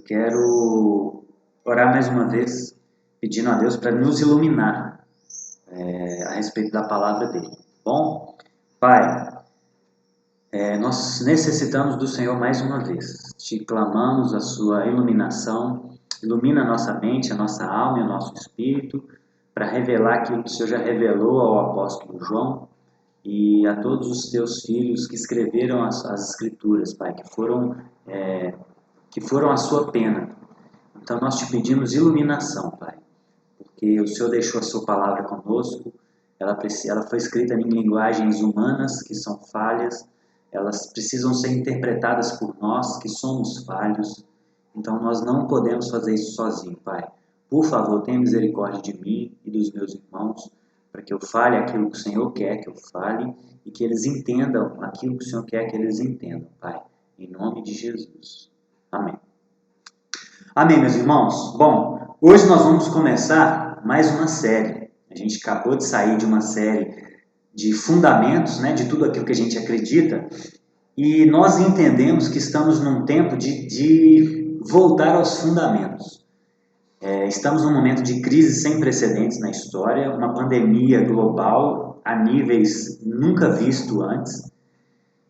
Eu quero orar mais uma vez, pedindo a Deus para nos iluminar a respeito da palavra dele. Bom, Pai, nós necessitamos do Senhor mais uma vez. Te clamamos a sua iluminação, ilumina a nossa mente, a nossa alma e o nosso espírito, para revelar aquilo que o Senhor já revelou ao apóstolo João e a todos os teus filhos que escreveram as escrituras, Pai, que foram a sua pena. Então nós te pedimos iluminação, Pai, porque o Senhor deixou a sua palavra conosco, ela foi escrita em linguagens humanas que são falhas, elas precisam ser interpretadas por nós que somos falhos, então nós não podemos fazer isso sozinho, Pai. Por favor, tenha misericórdia de mim e dos meus irmãos, para que eu fale aquilo que o Senhor quer que eu fale e que eles entendam aquilo que o Senhor quer que eles entendam, Pai. Em nome de Jesus. Amém. Amém, meus irmãos? Bom, hoje nós vamos começar mais uma série. A gente acabou de sair de uma série de fundamentos, né, de tudo aquilo que a gente acredita, e nós entendemos que estamos num tempo de voltar aos fundamentos. Estamos num momento de crise sem precedentes na história, uma pandemia global a níveis nunca visto antes,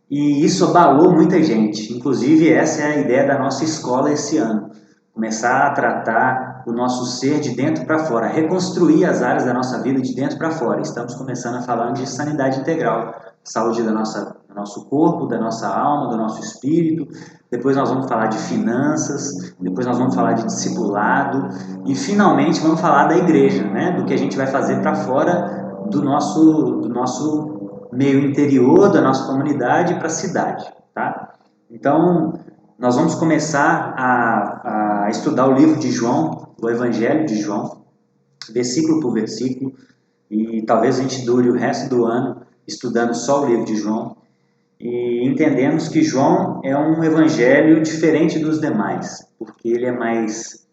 e isso abalou muita gente. Inclusive, essa é a ideia da nossa escola esse ano. Começar a tratar o nosso ser de dentro para fora, reconstruir as áreas da nossa vida de dentro para fora. Estamos começando a falar de sanidade integral, saúde do nosso corpo, da nossa alma, do nosso espírito. Depois nós vamos falar de finanças, depois nós vamos falar de discipulado e finalmente vamos falar da igreja, né? Do que a gente vai fazer para fora do nosso meio interior, da nossa comunidade para a cidade, tá? Então, nós vamos começar a estudar o livro de João, o Evangelho de João, versículo por versículo, e talvez a gente dure o resto do ano estudando só o livro de João, e entendemos que João é um evangelho diferente dos demais, porque ele é mais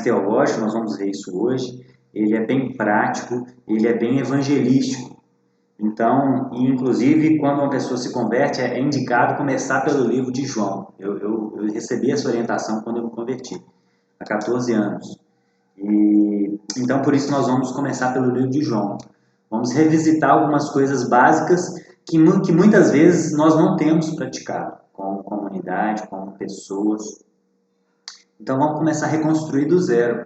teológico, nós vamos ver isso hoje, ele é bem prático, ele é bem evangelístico. Então, e inclusive, quando uma pessoa se converte, é indicado começar pelo livro de João. Eu recebi essa orientação quando eu me converti, há 14 anos. Então, por isso, nós vamos começar pelo livro de João. Vamos revisitar algumas coisas básicas que muitas vezes nós não temos praticado, como comunidade, como pessoas. Então, vamos começar a reconstruir do zero.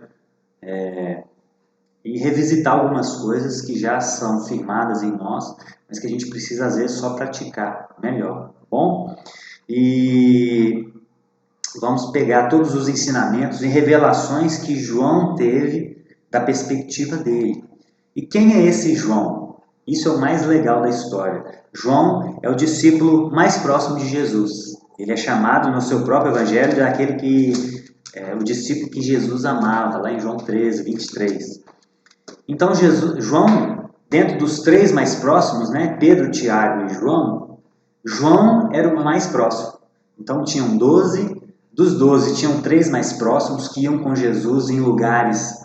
E revisitar algumas coisas que já são firmadas em nós, mas que a gente precisa, às vezes, só praticar melhor, tá bom? E vamos pegar todos os ensinamentos e revelações que João teve da perspectiva dele. E quem é esse João? Isso é o mais legal da história. João é o discípulo mais próximo de Jesus. Ele é chamado no seu próprio evangelho daquele que é o discípulo que Jesus amava, lá em João 13, 23. Então, João, dentro dos três mais próximos, né, Pedro, Tiago e João era o mais próximo. Então, tinham 12, dos 12 tinham 3 mais próximos que iam com Jesus em lugares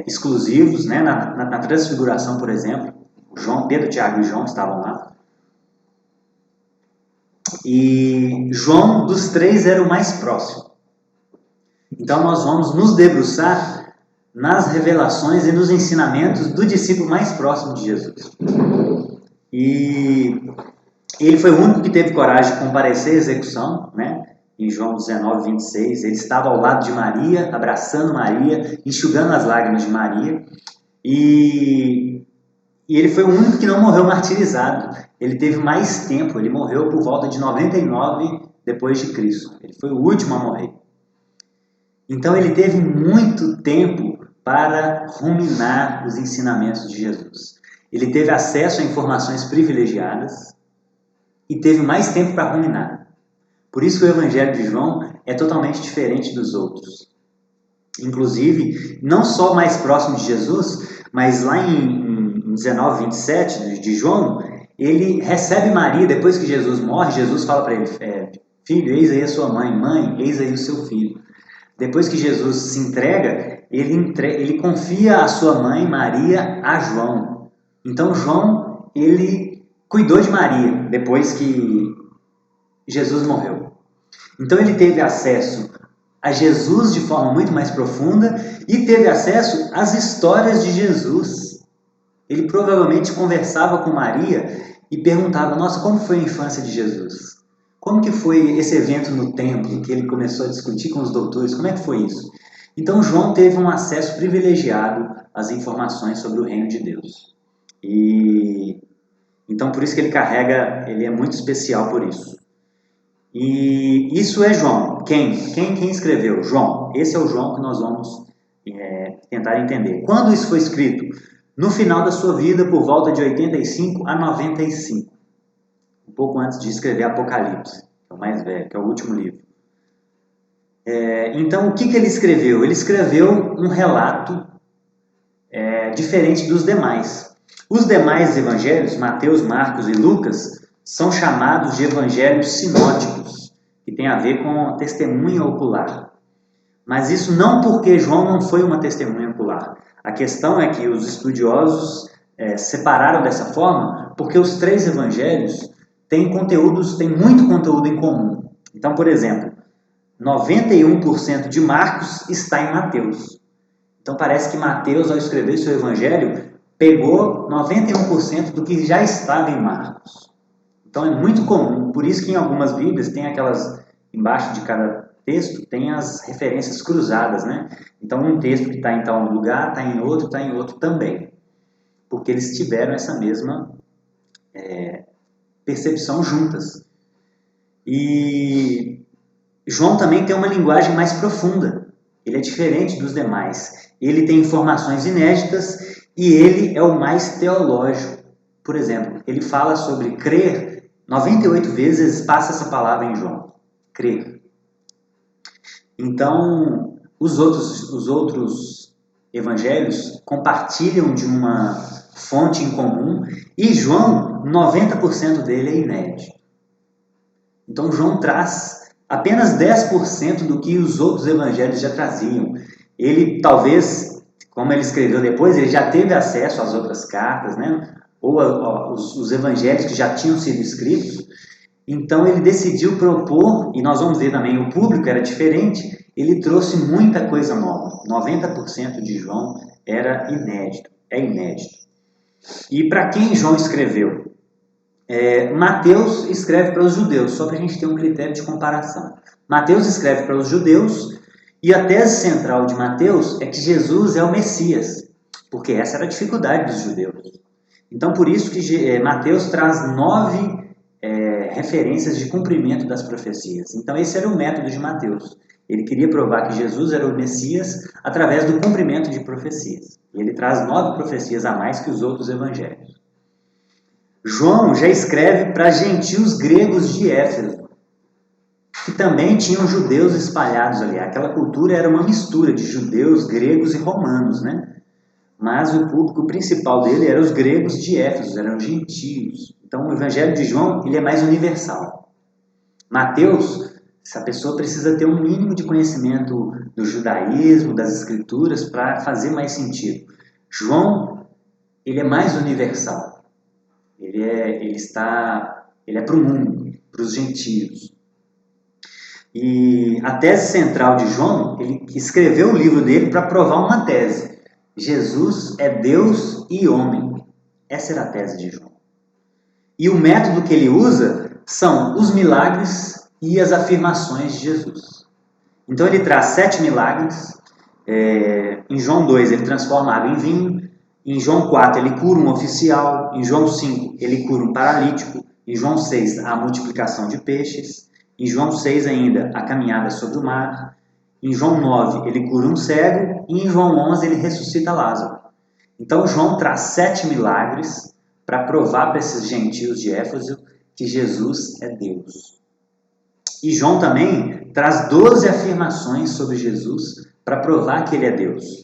exclusivos, né, na transfiguração, por exemplo. Pedro, Tiago e João estavam lá. E João, dos 3, era o mais próximo. Então, nós vamos nos debruçar nas revelações e nos ensinamentos do discípulo mais próximo de Jesus. E ele foi o único que teve coragem de comparecer à execução, né? Em João 19, 26, ele estava ao lado de Maria, abraçando Maria, enxugando as lágrimas de Maria, e ele foi o único que não morreu martirizado. Ele teve mais tempo, ele morreu por volta de 99 depois de Cristo. Ele foi o último a morrer. Então ele teve muito tempo para ruminar os ensinamentos de Jesus. Ele teve acesso a informações privilegiadas e teve mais tempo para ruminar. Por isso que o Evangelho de João é totalmente diferente dos outros. Inclusive, não só mais próximo de Jesus, mas lá em 19, 27 de João, ele recebe Maria depois que Jesus morre. Jesus fala para ele, filho, eis aí a sua mãe, mãe, eis aí o seu filho. Depois que Jesus se entrega, ele confia a sua mãe, Maria, a João. Então, João, ele cuidou de Maria depois que Jesus morreu. Então, ele teve acesso a Jesus de forma muito mais profunda e teve acesso às histórias de Jesus. Ele provavelmente conversava com Maria e perguntava: nossa, como foi a infância de Jesus? Como que foi esse evento no templo que ele começou a discutir com os doutores? Como é que foi isso? Então João teve um acesso privilegiado às informações sobre o reino de Deus. E então por isso que ele é muito especial por isso. E isso é João. Quem escreveu? João. Esse é o João que nós vamos tentar entender. Quando isso foi escrito? No final da sua vida, por volta de 85 a 95. Um pouco antes de escrever Apocalipse, que é o mais velho, que é o último livro. Então, o que ele escreveu? Ele escreveu um relato diferente dos demais. Os demais evangelhos, Mateus, Marcos e Lucas, são chamados de evangelhos sinóticos, que tem a ver com testemunha ocular. Mas isso não porque João não foi uma testemunha ocular. A questão é que os estudiosos separaram dessa forma porque os três evangelhos têm muito conteúdo em comum. Então, por exemplo, 91% de Marcos está em Mateus. Então parece que Mateus, ao escrever seu evangelho, pegou 91% do que já estava em Marcos. Então é muito comum, por isso que em algumas Bíblias tem aquelas, embaixo de cada texto, tem as referências cruzadas, né? Então um texto que está em tal lugar, está em outro também. Porque eles tiveram essa mesma percepção juntas. E João também tem uma linguagem mais profunda. Ele é diferente dos demais. Ele tem informações inéditas e ele é o mais teológico. Por exemplo, ele fala sobre crer, 98 vezes passa essa palavra em João. Crer. Então, os outros evangelhos compartilham de uma fonte em comum e João, 90% dele é inédito. Então, João traz apenas 10% do que os outros evangelhos já traziam. Ele talvez, como ele escreveu depois, ele já teve acesso às outras cartas, né? Ou os evangelhos que já tinham sido escritos. Então ele decidiu propor, e nós vamos ver também, o público era diferente, ele trouxe muita coisa nova. 90% de João era inédito, é inédito. E para quem João escreveu? Mateus escreve para os judeus, só para a gente ter um critério de comparação. Mateus escreve para os judeus e a tese central de Mateus é que Jesus é o Messias, porque essa era a dificuldade dos judeus. Então por isso que Mateus traz 9 referências de cumprimento das profecias. Então esse era o método de Mateus. Ele queria provar que Jesus era o Messias através do cumprimento de profecias. E ele traz 9 profecias a mais que os outros evangelhos. João já escreve para gentios gregos de Éfeso, que também tinham judeus espalhados ali. Aquela cultura era uma mistura de judeus, gregos e romanos, né? Mas o público principal dele eram os gregos de Éfeso, eram gentios. Então o evangelho de João ele é mais universal. Mateus, essa pessoa precisa ter um mínimo de conhecimento do judaísmo, das escrituras, para fazer mais sentido. João, ele é mais universal. Ele é para o mundo, para os gentios. E a tese central de João, ele escreveu o livro dele para provar uma tese. Jesus é Deus e homem. Essa era a tese de João. E o método que ele usa são os milagres e as afirmações de Jesus. Então ele traz 7 milagres. Em João 2 ele transforma água em vinho. Em João 4 ele cura um oficial. Em João 5 ele cura um paralítico. Em João 6 a multiplicação de peixes. Em João 6 ainda a caminhada sobre o mar. Em João 9 ele cura um cego. E em João 11 ele ressuscita Lázaro. Então João traz 7 milagres para provar para esses gentios de Éfeso que Jesus é Deus. E João também traz 12 afirmações sobre Jesus para provar que ele é Deus.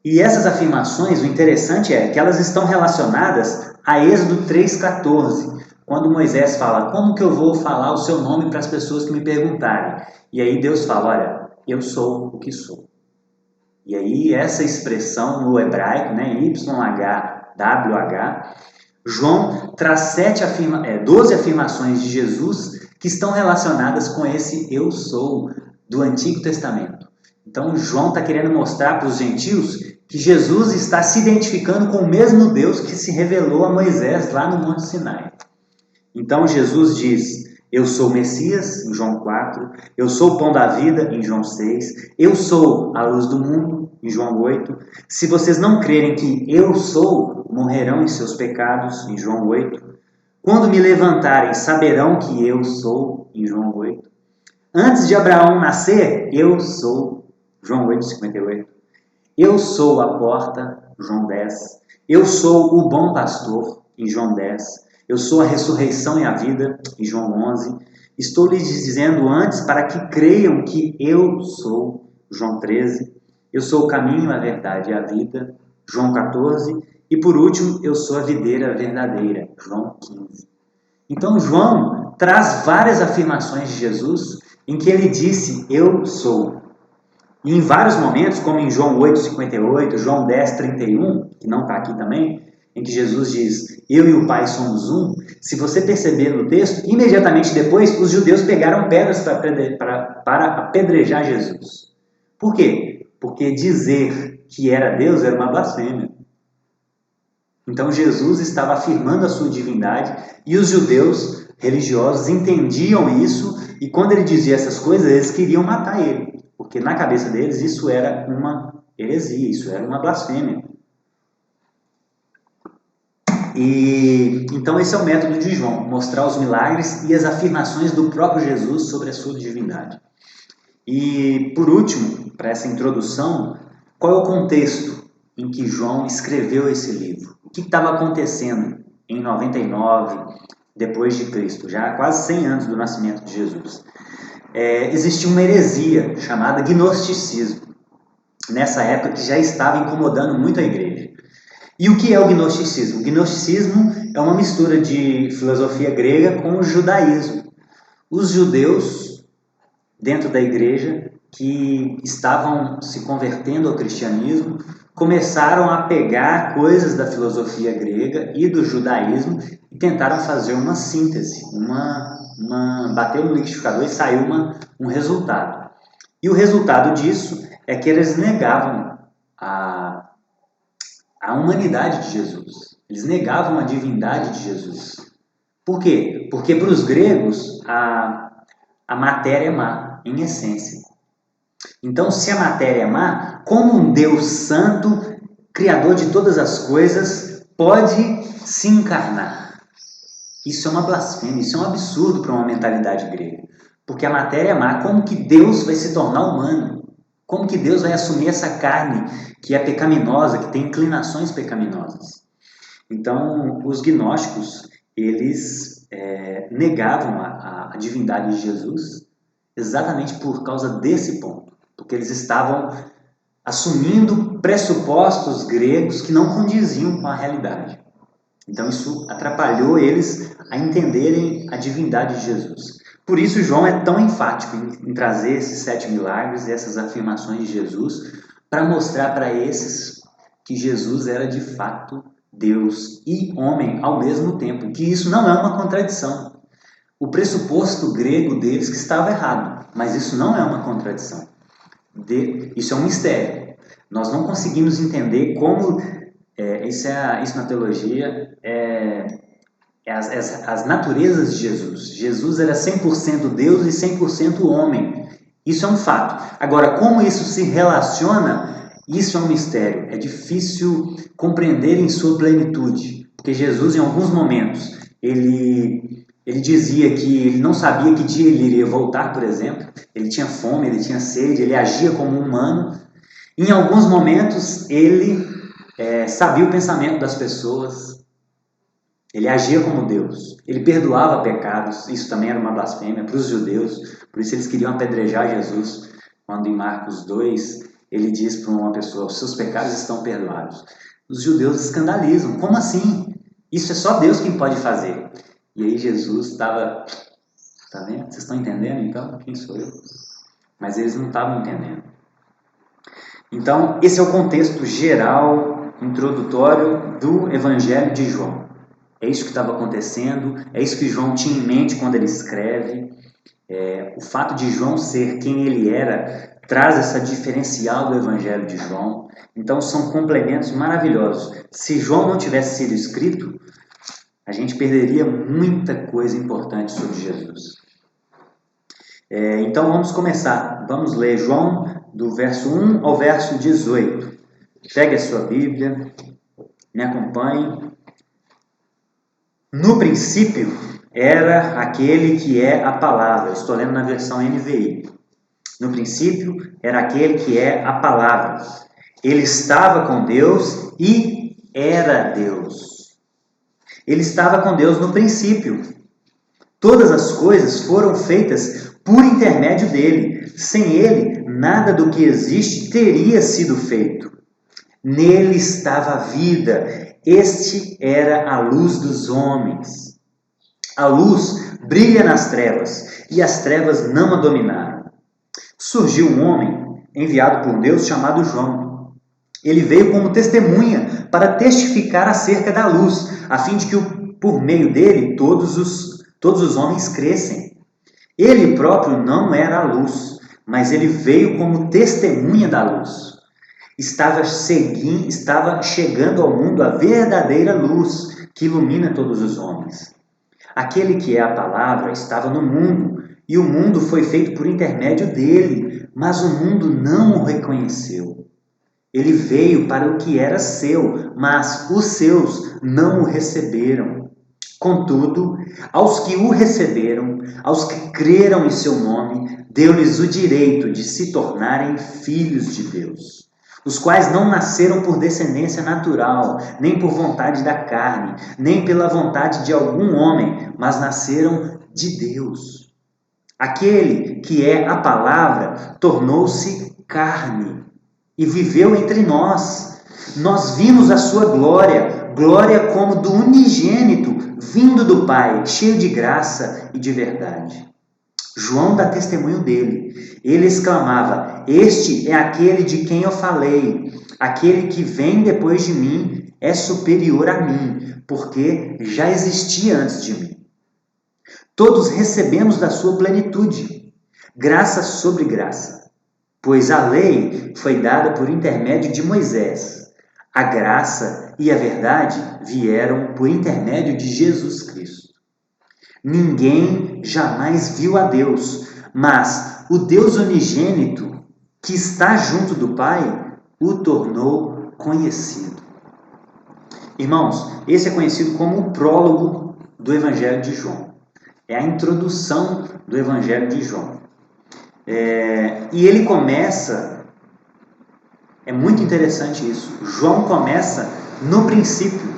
E essas afirmações, o interessante é que elas estão relacionadas a Êxodo 3,14, quando Moisés fala: como que eu vou falar o seu nome para as pessoas que me perguntarem? E aí Deus fala: olha, eu sou o que sou. E aí essa expressão no hebraico, né, YHWH, João traz 12 afirmações de Jesus que estão relacionadas com esse eu sou, do Antigo Testamento. Então João está querendo mostrar para os gentios que Jesus está se identificando com o mesmo Deus que se revelou a Moisés lá no Monte Sinai. Então Jesus diz: eu sou o Messias, em João 4, eu sou o pão da vida, em João 6, eu sou a luz do mundo, em João 8. Se vocês não crerem que eu sou, morrerão em seus pecados, em João 8. Quando me levantarem, saberão que eu sou, em João 8. Antes de Abraão nascer, eu sou, João 8, 58. Eu sou a porta, João 10. Eu sou o bom pastor, em João 10. Eu sou a ressurreição e a vida, em João 11. Estou lhes dizendo antes para que creiam que eu sou, João 13. Eu sou o caminho, a verdade e a vida, João 14. E por último, eu sou a videira verdadeira, João 15. Então João traz várias afirmações de Jesus em que ele disse, eu sou. E em vários momentos, como em João 8, 58, João 10, 31, que não está aqui também, em que Jesus diz, eu e o Pai somos um, se você perceber no texto, imediatamente depois, os judeus pegaram pedras para apedrejar Jesus. Por quê? Porque dizer que era Deus era uma blasfêmia. Então Jesus estava afirmando a sua divindade e os judeus religiosos entendiam isso e quando ele dizia essas coisas, eles queriam matar ele. Porque na cabeça deles isso era uma heresia, isso era uma blasfêmia. E então esse é o método de João, mostrar os milagres e as afirmações do próprio Jesus sobre a sua divindade. E por último, para essa introdução, qual é o contexto em que João escreveu esse livro? O que estava acontecendo em 99 depois de Cristo, já há quase 100 anos do nascimento de Jesus? Existia uma heresia chamada gnosticismo, nessa época que já estava incomodando muito a igreja. E o que é o gnosticismo? O gnosticismo é uma mistura de filosofia grega com o judaísmo. Os judeus, dentro da igreja, que estavam se convertendo ao cristianismo, começaram a pegar coisas da filosofia grega e do judaísmo e tentaram fazer uma síntese, bateu no liquidificador e saiu um resultado. E o resultado disso é que eles negavam a humanidade de Jesus. Eles negavam a divindade de Jesus. Por quê? Porque para os gregos a matéria é má, em essência. Então, se a matéria é má, como um Deus santo, criador de todas as coisas, pode se encarnar? Isso é uma blasfêmia, isso é um absurdo para uma mentalidade grega. Porque a matéria é má, como que Deus vai se tornar humano? Como que Deus vai assumir essa carne que é pecaminosa, que tem inclinações pecaminosas? Então, os gnósticos, eles negavam a divindade de Jesus exatamente por causa desse ponto. Porque eles estavam assumindo pressupostos gregos que não condiziam com a realidade. Então, isso atrapalhou eles a entenderem a divindade de Jesus. Por isso, João é tão enfático em trazer esses 7 milagres e essas afirmações de Jesus para mostrar para esses que Jesus era de fato Deus e homem ao mesmo tempo, que isso não é uma contradição. O pressuposto grego deles que estava errado, mas isso não é uma contradição. Isso é um mistério. Nós não conseguimos entender como, isso na teologia, as naturezas de Jesus. Jesus era 100% Deus e 100% homem. Isso é um fato. Agora, como isso se relaciona, isso é um mistério. É difícil compreender em sua plenitude. Porque Jesus, em alguns momentos, ele dizia que ele não sabia que dia ele iria voltar, por exemplo. Ele tinha fome, ele tinha sede, ele agia como um humano. Em alguns momentos, ele sabia o pensamento das pessoas. Ele agia como Deus. Ele perdoava pecados. Isso também era uma blasfêmia para os judeus. Por isso eles queriam apedrejar Jesus. Quando em Marcos 2, ele diz para uma pessoa, os seus pecados estão perdoados. Os judeus escandalizam. Como assim? Isso é só Deus quem pode fazer. E aí Jesus estava... Tá vendo? Vocês estão entendendo então? Quem sou eu? Mas eles não estavam entendendo. Então, esse é o contexto geral, introdutório do Evangelho de João. É isso que estava acontecendo, é isso que João tinha em mente quando ele escreve. O fato de João ser quem ele era traz essa diferencial do Evangelho de João. Então são complementos maravilhosos. Se João não tivesse sido escrito, a gente perderia muita coisa importante sobre Jesus. Então vamos começar. Vamos ler João do verso 1 ao verso 18. Pegue a sua Bíblia, me acompanhe. No princípio era aquele que é a palavra. Estou lendo na versão NVI. No princípio era aquele que é a palavra. Ele estava com Deus e era Deus. Ele estava com Deus no princípio. Todas as coisas foram feitas por intermédio dele. Sem ele, nada do que existe teria sido feito. Nele estava a vida. Este era a luz dos homens. A luz brilha nas trevas, e as trevas não a dominaram. Surgiu um homem enviado por Deus chamado João. Ele veio como testemunha para testificar acerca da luz, a fim de que por meio dele todos os homens crescem. Ele próprio não era a luz, mas ele veio como testemunha da luz. Estava chegando ao mundo a verdadeira luz que ilumina todos os homens. Aquele que é a palavra estava no mundo, e o mundo foi feito por intermédio dele, mas o mundo não o reconheceu. Ele veio para o que era seu, mas os seus não o receberam. Contudo, aos que o receberam, aos que creram em seu nome, deu-lhes o direito de se tornarem filhos de Deus, os quais não nasceram por descendência natural, nem por vontade da carne, nem pela vontade de algum homem, mas nasceram de Deus. Aquele que é a palavra tornou-se carne e viveu entre nós. Nós vimos a sua glória, glória como do unigênito, vindo do Pai, cheio de graça e de verdade. João dá testemunho dele. Ele exclamava: este é aquele de quem eu falei. Aquele que vem depois de mim é superior a mim, porque já existia antes de mim. Todos recebemos da sua plenitude, graça sobre graça. Pois a lei foi dada por intermédio de Moisés. A graça e a verdade vieram por intermédio de Jesus Cristo. Ninguém jamais viu a Deus, mas o Deus unigênito, que está junto do Pai, o tornou conhecido. Irmãos, esse é conhecido como o prólogo do Evangelho de João. É a introdução do Evangelho de João. E ele começa, é muito interessante isso, João começa no princípio.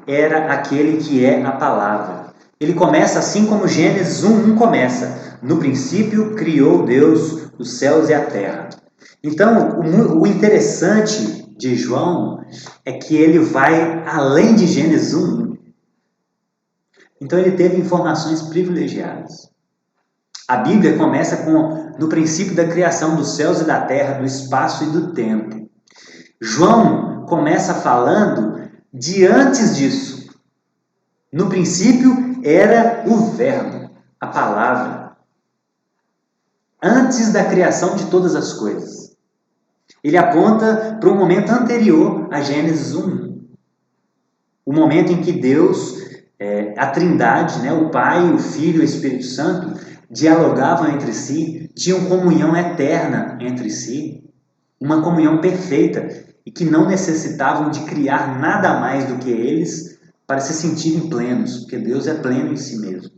Era aquele que é a palavra. Ele começa assim como Gênesis 1:1 começa. No princípio criou Deus os céus e a terra. Então, o interessante de João é que ele vai além de Gênesis 1:1. Então ele teve informações privilegiadas. A Bíblia começa no princípio da criação dos céus e da terra, do espaço e do tempo. João começa falando de antes disso. No princípio era o Verbo, a palavra. Antes da criação de todas as coisas. Ele aponta para um momento anterior a Gênesis 1:1. O momento em que Deus, a Trindade, o Pai, o Filho e o Espírito Santo, dialogavam entre si, tinham comunhão eterna entre si, uma comunhão perfeita e que não necessitavam de criar nada mais do que eles para se sentirem plenos, porque Deus é pleno em si mesmo.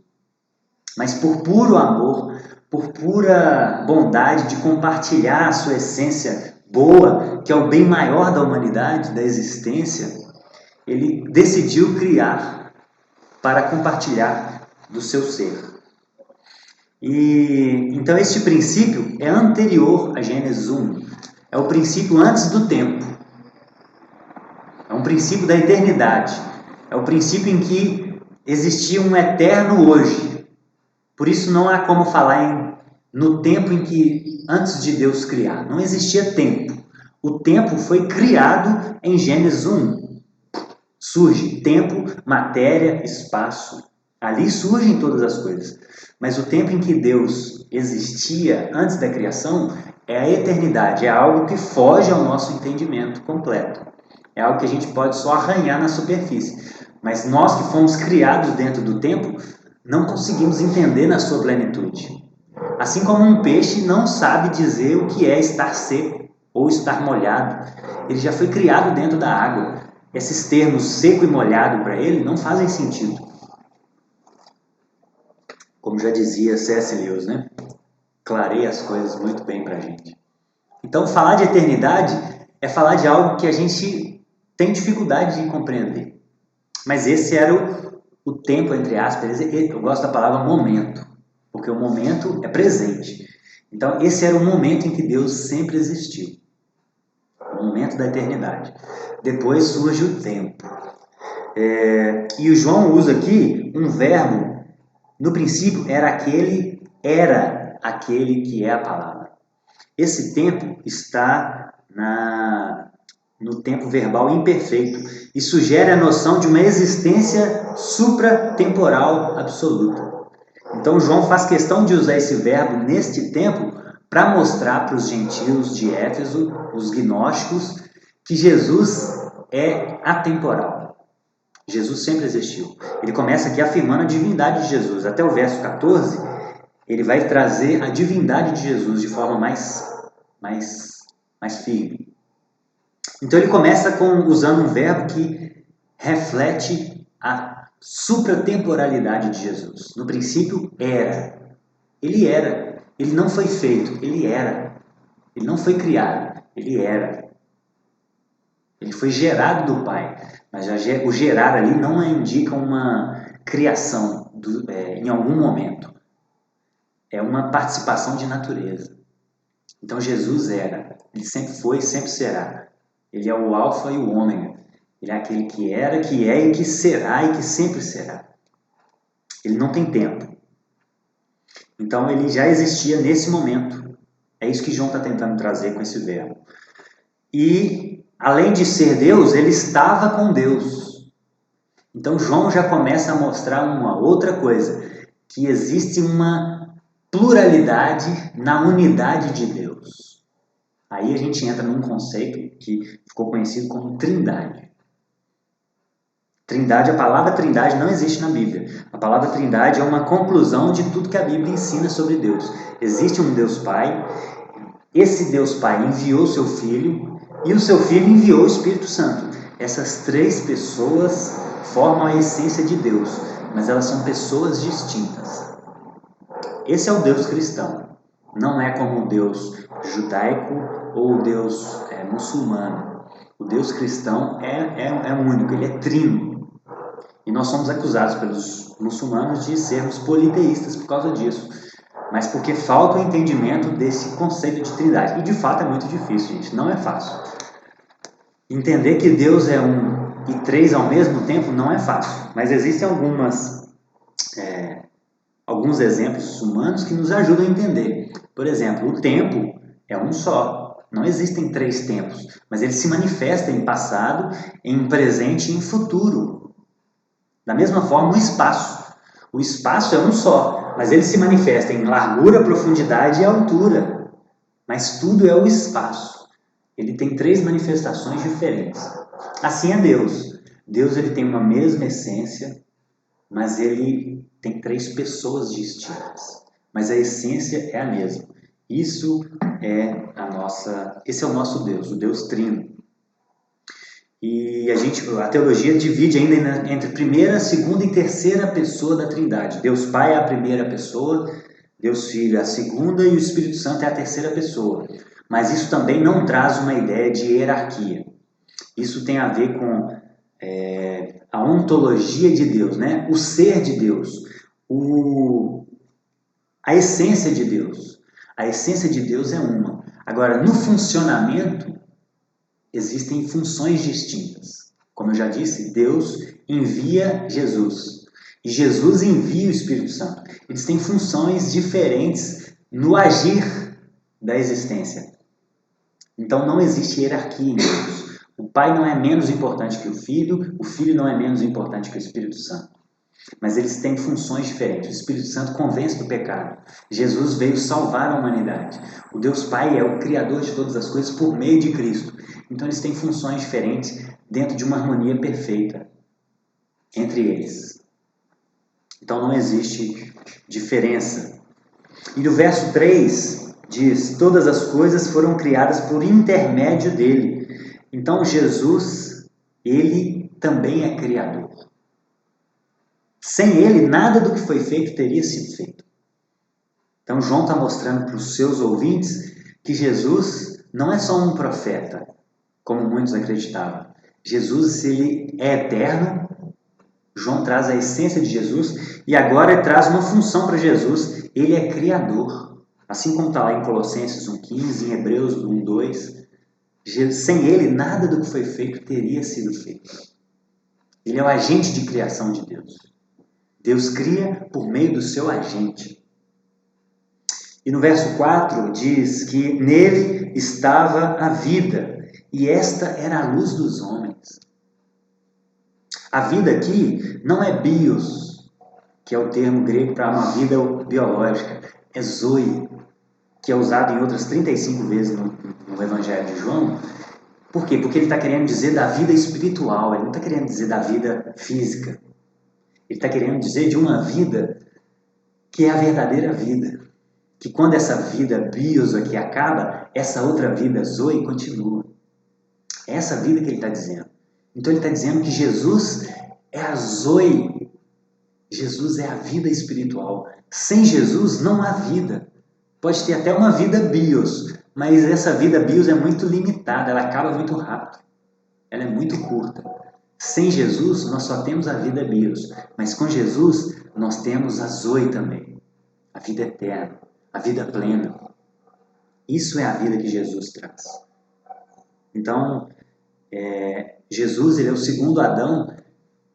Mas por puro amor, por pura bondade de compartilhar a sua essência boa, que é o bem maior da humanidade, da existência, ele decidiu criar para compartilhar do seu ser. E então este princípio é anterior a Gênesis 1. É o princípio antes do tempo. É um princípio da eternidade. É o princípio em que existia um eterno hoje. Por isso não há como falar no tempo em que antes de Deus criar. Não existia tempo. O tempo foi criado em Gênesis 1. Surge tempo, matéria, espaço. Ali surgem todas as coisas. Mas o tempo em que Deus existia antes da criação é a eternidade, é algo que foge ao nosso entendimento completo. É algo que a gente pode só arranhar na superfície. Mas nós que fomos criados dentro do tempo, não conseguimos entender na sua plenitude. Assim como um peixe não sabe dizer o que é estar seco ou estar molhado. Ele já foi criado dentro da água. Esses termos seco e molhado para ele não fazem sentido. Como já dizia C.S. Lewis, né? Clareia as coisas muito bem para a gente. Então, falar de eternidade é falar de algo que a gente tem dificuldade de compreender. Mas esse era o tempo, entre aspas, eu gosto da palavra momento, porque o momento é presente. Então, esse era o momento em que Deus sempre existiu. O momento da eternidade. Depois surge o tempo. E o João usa aqui um verbo. No princípio era aquele que é a palavra. Esse tempo está no tempo verbal imperfeito e sugere a noção de uma existência supratemporal absoluta. Então João faz questão de usar esse verbo neste tempo para mostrar para os gentios de Éfeso, os gnósticos, que Jesus é atemporal. Jesus sempre existiu. Ele começa aqui afirmando a divindade de Jesus. Até o verso 14, ele vai trazer a divindade de Jesus de forma mais firme. Então ele começa usando um verbo que reflete a supratemporalidade de Jesus. No princípio era. Ele era. Ele não foi feito, ele era. Ele não foi criado, ele era. Ele foi gerado do Pai, mas o gerar ali não indica uma criação em algum momento. É uma participação de natureza. Então Jesus era, ele sempre foi e sempre será. Ele é o alfa e o ômega. Ele é aquele que era, que é e que será e que sempre será. Ele não tem tempo. Então ele já existia nesse momento. É isso que João está tentando trazer com esse verbo. E além de ser Deus, ele estava com Deus. Então João já começa a mostrar uma outra coisa, que existe uma pluralidade na unidade de Deus. Aí a gente entra num conceito que ficou conhecido como trindade. Trindade, a palavra trindade não existe na Bíblia. A palavra trindade é uma conclusão de tudo que a Bíblia ensina sobre Deus. Existe um Deus Pai, esse Deus Pai enviou seu Filho e o seu Filho enviou o Espírito Santo. Essas três pessoas formam a essência de Deus, mas elas são pessoas distintas. Esse é o Deus cristão. Não é como o Deus judaico ou o Deus muçulmano. O Deus cristão é único, ele é trino. E nós somos acusados pelos muçulmanos de sermos politeístas por causa disso. Mas porque falta o entendimento desse conceito de trindade. E de fato é muito difícil, gente. Não é fácil. Entender que Deus é um e três ao mesmo tempo não é fácil. Mas existem alguns exemplos humanos que nos ajudam a entender. Por exemplo, o tempo é um só. Não existem três tempos, mas ele se manifesta em passado, em presente e em futuro. Da mesma forma, o espaço. O espaço é um só, mas ele se manifesta em largura, profundidade e altura. Mas tudo é o espaço. Ele tem três manifestações diferentes. Assim é Deus. Deus ele tem uma mesma essência, mas ele tem três pessoas distintas. Mas a essência é a mesma. Esse é o nosso Deus, o Deus Trino. E a teologia divide ainda entre primeira, segunda e terceira pessoa da Trindade. Deus Pai é a primeira pessoa, Deus Filho é a segunda e o Espírito Santo é a terceira pessoa. Mas isso também não traz uma ideia de hierarquia. Isso tem a ver com a ontologia de Deus, né? O ser de Deus, a essência de Deus. A essência de Deus é uma. Agora, no funcionamento, existem funções distintas. Como eu já disse, Deus envia Jesus. E Jesus envia o Espírito Santo. Eles têm funções diferentes no agir da existência. Então não existe hierarquia em Deus. O Pai não é menos importante que o Filho não é menos importante que o Espírito Santo. mas eles têm funções diferentes. O Espírito Santo convence do pecado. Jesus veio salvar a humanidade. O Deus Pai é o Criador de todas as coisas por meio de Cristo. Então eles têm funções diferentes dentro de uma harmonia perfeita entre eles. Então não existe diferença. E no verso 3 diz: todas as coisas foram criadas por intermédio dele. Então Jesus, ele também é criador. Sem ele, nada do que foi feito teria sido feito. Então João está mostrando para os seus ouvintes que Jesus não é só um profeta, como muitos acreditavam. Jesus, ele é eterno. João traz a essência de Jesus e agora ele traz uma função para Jesus. Ele é criador. Assim como está lá em Colossenses 1,15, em Hebreus 1,2. Sem ele, nada do que foi feito teria sido feito. Ele é o agente de criação de Deus. Deus cria por meio do seu agente. E no verso 4 diz que nele estava a vida, e esta era a luz dos homens. A vida aqui não é bios, que é o termo grego para uma vida biológica. É zoe, que é usado em outras 35 vezes no Evangelho de João. Por quê? Porque ele está querendo dizer da vida espiritual, ele não está querendo dizer da vida física. Ele está querendo dizer de uma vida que é a verdadeira vida. Que quando essa vida bios aqui acaba, essa outra vida zoe continua. É essa vida que ele está dizendo. Então ele está dizendo que Jesus é a zoe. Jesus é a vida espiritual. Sem Jesus não há vida. Pode ter até uma vida bios, mas essa vida bios é muito limitada, ela acaba muito rápido. Ela é muito curta. Sem Jesus, nós só temos a vida bios, mas com Jesus, nós temos a zoe também, a vida eterna, a vida plena. Isso é a vida que Jesus traz. Então, Jesus, ele é o segundo Adão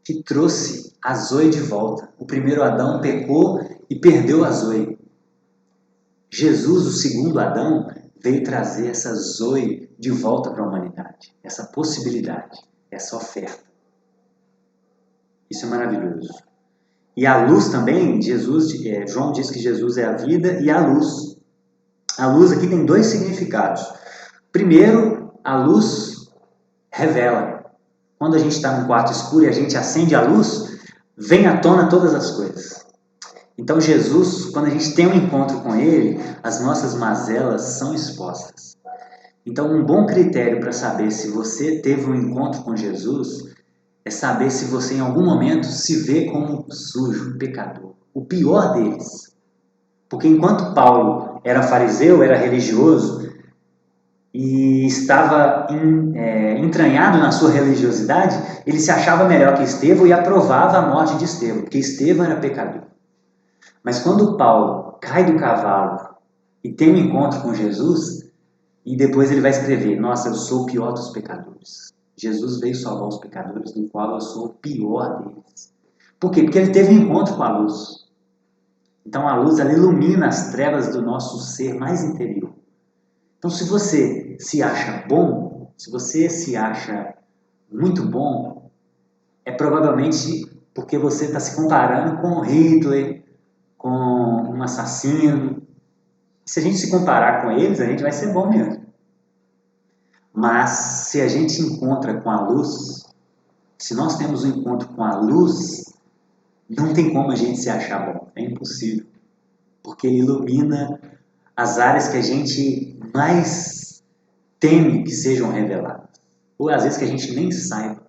que trouxe a zoe de volta. O primeiro Adão pecou e perdeu a zoe. Jesus, o segundo Adão, veio trazer essa zoe de volta para a humanidade, essa possibilidade, essa oferta. Isso é maravilhoso. E a luz também, João diz que Jesus é a vida e a luz. A luz aqui tem dois significados. Primeiro, a luz revela. Quando a gente está num quarto escuro e a gente acende a luz, vem à tona todas as coisas. Então Jesus, quando a gente tem um encontro com Ele, as nossas mazelas são expostas. Então um bom critério para saber se você teve um encontro com Jesus é saber se você em algum momento se vê como sujo, pecador. O pior deles. Porque enquanto Paulo era fariseu, era religioso e estava entranhado na sua religiosidade, ele se achava melhor que Estevão e aprovava a morte de Estevão, porque Estevão era pecador. Mas quando Paulo cai do cavalo e tem um encontro com Jesus, e depois ele vai escrever: nossa, eu sou o pior dos pecadores. Jesus veio salvar os pecadores, do qual eu sou o pior deles. Por quê? Porque ele teve um encontro com a luz. Então a luz, ela ilumina as trevas do nosso ser mais interior. Então se você se acha bom, se você se acha muito bom, é provavelmente porque você está se comparando com Hitler, com um assassino. Se a gente se comparar com eles, a gente vai ser bom mesmo. Mas se a gente encontra com a luz, se nós temos um encontro com a luz, não tem como a gente se achar bom. É impossível. Porque ele ilumina as áreas que a gente mais teme que sejam reveladas. Ou às vezes que a gente nem saiba.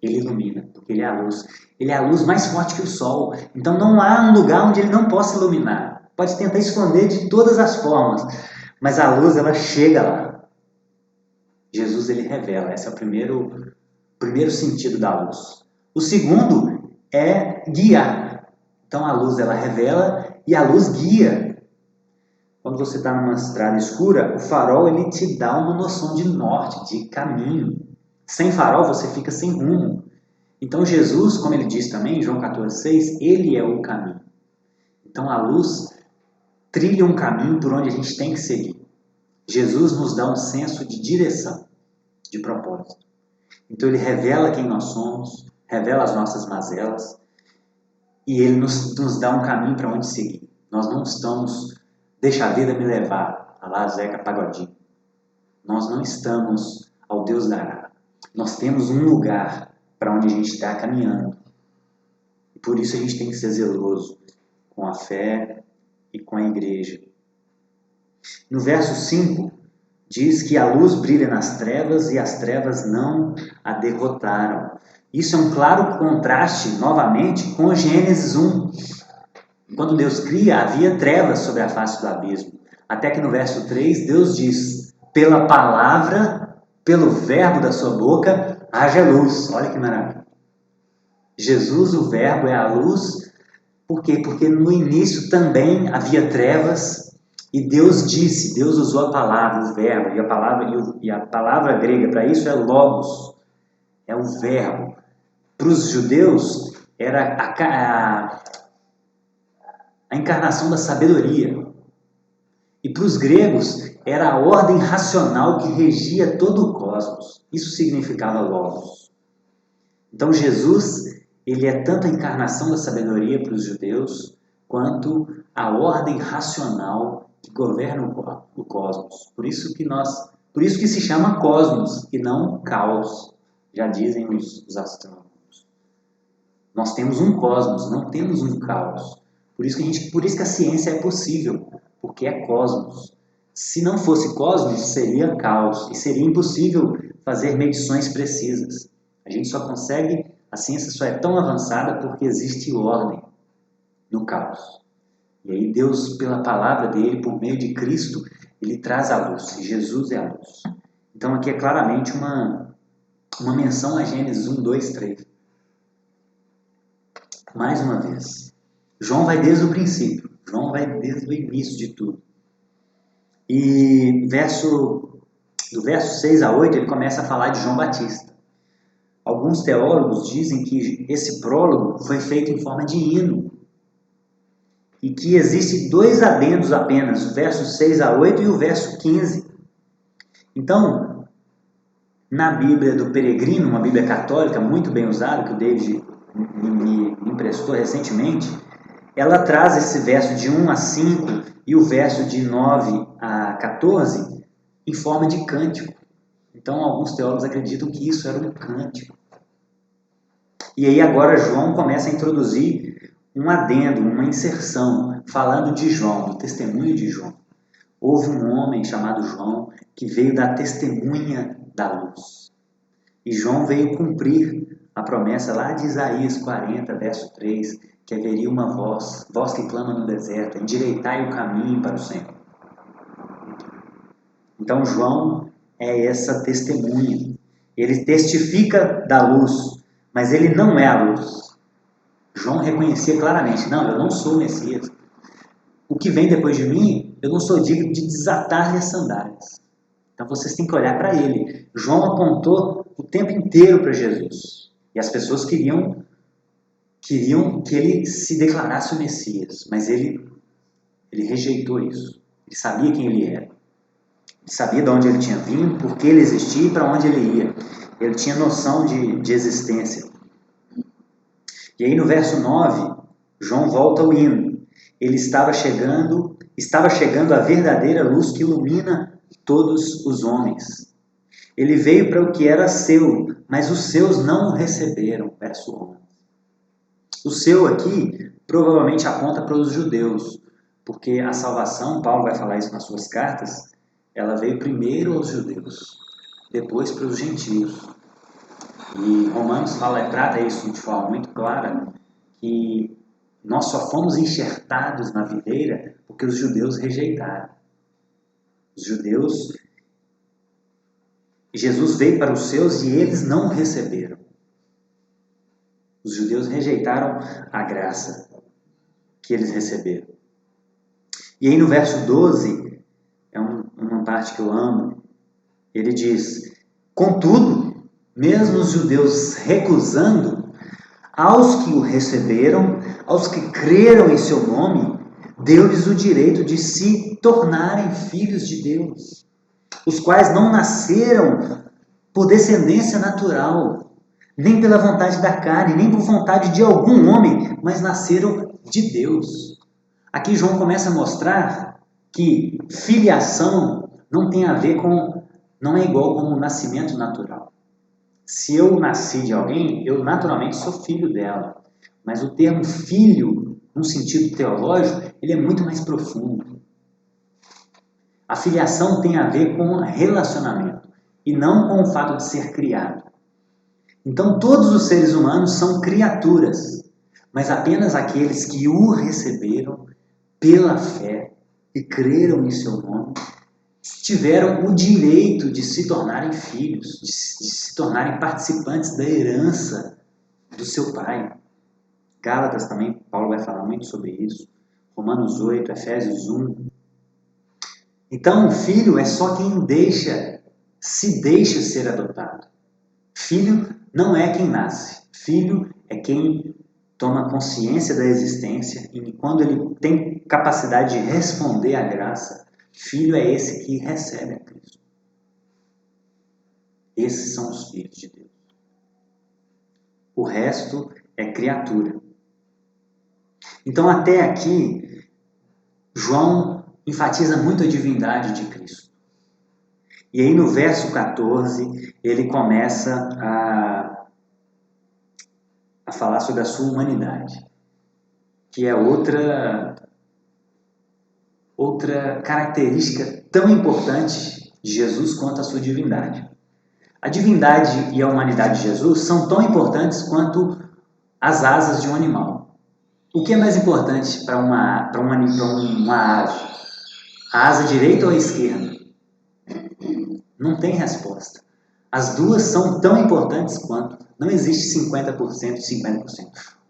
Ele ilumina, porque ele é a luz. Ele é a luz mais forte que o sol. Então não há um lugar onde ele não possa iluminar. Pode tentar esconder de todas as formas, mas a luz, ela chega lá. Jesus, ele revela. Esse é o primeiro sentido da luz. O segundo é guiar. Então a luz, ela revela e a luz guia. Quando você está numa estrada escura, o farol, ele te dá uma noção de norte, de caminho. Sem farol, você fica sem rumo. Então Jesus, como ele diz também, em João 14,6, ele é o caminho. Então a luz trilha um caminho por onde a gente tem que seguir. Jesus nos dá um senso de direção, de propósito. Então ele revela quem nós somos, revela as nossas mazelas. e Ele nos dá um caminho para onde seguir. Nós não estamos, deixa a vida me levar, a lá Zeca Pagodinho. Nós não estamos ao Deus dará. Nós temos um lugar para onde a gente está caminhando. E por isso a gente tem que ser zeloso com a fé e com a igreja. No verso 5, diz que a luz brilha nas trevas e as trevas não a derrotaram. Isso é um claro contraste, novamente, com Gênesis 1. Quando Deus cria, havia trevas sobre a face do abismo. Até que no verso 3, Deus diz, pela palavra, pelo verbo da sua boca, haja luz. Olha que maravilha. Jesus, o verbo, é a luz. Por quê? Porque no início também havia trevas e Deus disse, Deus usou a palavra, o verbo, e a palavra grega para isso é logos, é o verbo. Para os judeus era a encarnação da sabedoria. E para os gregos era a ordem racional que regia todo o cosmos. Isso significava logos. Então Jesus, ele é tanto a encarnação da sabedoria para os judeus, quanto a ordem racional que governa o cosmos. Por isso que se chama cosmos e não caos, já dizem os astrônomos. Nós temos um cosmos, não temos um caos. Por isso que a ciência é possível, porque é cosmos. Se não fosse cosmos, seria caos e seria impossível fazer medições precisas. A ciência só é tão avançada porque existe ordem no caos. E aí Deus, pela palavra dele, por meio de Cristo, ele traz a luz. Jesus é a luz. Então aqui é claramente uma menção a Gênesis 1, 2, 3. Mais uma vez. João vai desde o princípio. João vai desde o início de tudo. E do verso 6 a 8, ele começa a falar de João Batista. Alguns teólogos dizem que esse prólogo foi feito em forma de hino. E que existem 2 adendos apenas, o verso 6 a 8 e o verso 15. Então, na Bíblia do Peregrino, uma Bíblia católica muito bem usada, que o David me emprestou recentemente, ela traz esse verso de 1 a 5 e o verso de 9 a 14 em forma de cântico. Então, alguns teólogos acreditam que isso era um cântico. E aí agora João começa a introduzir um adendo, uma inserção, falando de João, do testemunho de João. Houve um homem chamado João que veio dar testemunha da luz. E João veio cumprir a promessa lá de Isaías 40, verso 3, que haveria uma voz que clama no deserto, endireitai o caminho para o Senhor. Então João é essa testemunha. Ele testifica da luz, mas ele não é a luz. João reconhecia claramente, não, eu não sou o Messias. O que vem depois de mim, eu não sou digno de desatar-lhe as sandálias. Então vocês têm que olhar para ele. João apontou o tempo inteiro para Jesus. E as pessoas queriam que ele se declarasse o Messias, mas ele rejeitou isso. Ele sabia quem ele era. Ele sabia de onde ele tinha vindo, por que ele existia e para onde ele ia. Ele tinha noção de existência. E aí no verso 9, João volta ao hino. Ele estava chegando a verdadeira luz que ilumina todos os homens. Ele veio para o que era seu, mas os seus não o receberam. Verso 11. O seu aqui provavelmente aponta para os judeus, porque a salvação, Paulo vai falar isso nas suas cartas, ela veio primeiro aos judeus, depois para os gentios. E Romanos trata isso de forma muito clara, que nós só fomos enxertados na videira porque os judeus rejeitaram. Os judeus, Jesus veio para os seus e eles não o receberam. Os judeus rejeitaram a graça que eles receberam. E aí no verso 12, é uma parte que eu amo, ele diz, contudo, mesmo os judeus recusando, aos que o receberam, aos que creram em seu nome, deu-lhes o direito de se tornarem filhos de Deus, os quais não nasceram por descendência natural, nem pela vontade da carne, nem por vontade de algum homem, mas nasceram de Deus. Aqui João começa a mostrar que filiação não tem a ver com, não é igual como o nascimento natural. Se eu nasci de alguém, eu naturalmente sou filho dela. Mas o termo filho, num sentido teológico, ele é muito mais profundo. A filiação tem a ver com relacionamento e não com o fato de ser criado. Então todos os seres humanos são criaturas, mas apenas aqueles que o receberam pela fé e creram em seu nome tiveram o direito de se tornarem filhos, de se tornarem participantes da herança do seu pai. Gálatas também, Paulo vai falar muito sobre isso. Romanos 8, Efésios 1. Então, o filho é só quem se deixa ser adotado. Filho não é quem nasce. Filho é quem toma consciência da existência e quando ele tem capacidade de responder à graça, filho é esse que recebe a Cristo. Esses são os filhos de Deus. O resto é criatura. Então, até aqui, João enfatiza muito a divindade de Cristo. E aí, no verso 14, ele começa a falar sobre a sua humanidade, que é outra característica tão importante de Jesus quanto a sua divindade. A divindade e a humanidade de Jesus são tão importantes quanto as asas de um animal. O que é mais importante para uma ave? A asa direita ou a esquerda? Não tem resposta. As duas são tão importantes quanto. Não existe 50% e 50%.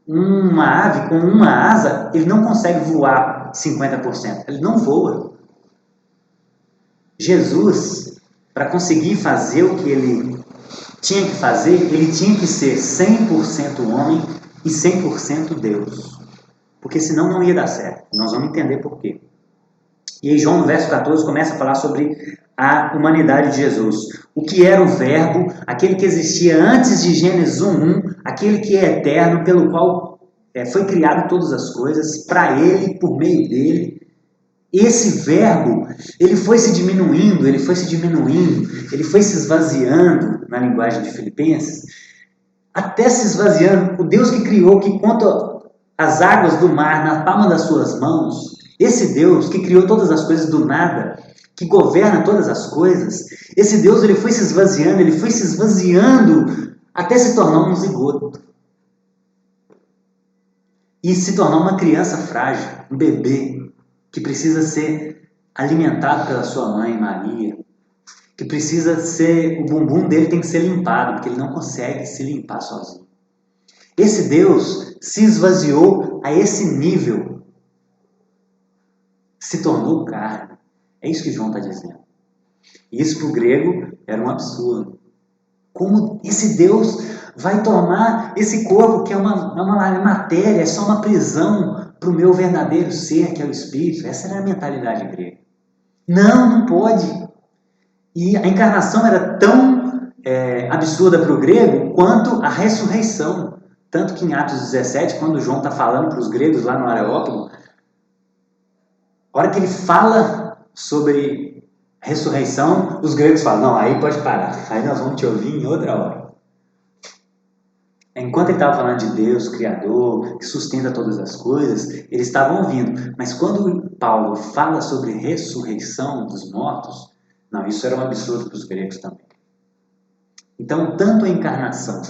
Uma ave com uma asa, ele não consegue voar 50%. Ele não voa. Jesus, para conseguir fazer o que ele tinha que fazer, ele tinha que ser 100% homem e 100% Deus. Porque senão não ia dar certo. Nós vamos entender por quê. E aí João, no verso 14, começa a falar sobre a humanidade de Jesus. O que era o verbo, aquele que existia antes de Gênesis 1:1, aquele que é eterno, pelo qual foi criado todas as coisas, para ele, por meio dele. Esse verbo, ele foi se diminuindo, ele foi se esvaziando, na linguagem de Filipenses, até se esvaziando. O Deus que criou, que conta as águas do mar na palma das suas mãos, esse Deus que criou todas as coisas do nada, que governa todas as coisas, esse Deus ele foi se esvaziando até se tornar um zigoto. E se tornar uma criança frágil, um bebê, que precisa ser alimentado pela sua mãe, Maria, que precisa ser, o bumbum dele tem que ser limpado, porque ele não consegue se limpar sozinho. Esse Deus se esvaziou a esse nível, se tornou carne. É isso que João está dizendo. Isso para o grego era um absurdo. Como esse Deus vai tomar esse corpo que é uma matéria, é só uma prisão para o meu verdadeiro ser, que é o Espírito? Essa era a mentalidade grega. Não pode. E a encarnação era tão absurda para o grego quanto a ressurreição. Tanto que em Atos 17, quando João está falando para os gregos lá no Areópago, a hora que ele fala sobre ressurreição, os gregos falam, não, aí pode parar, aí nós vamos te ouvir em outra hora. Enquanto ele estava falando de Deus, Criador, que sustenta todas as coisas, eles estavam ouvindo. Mas quando Paulo fala sobre ressurreição dos mortos, não, isso era um absurdo para os gregos também. Então, tanto a encarnação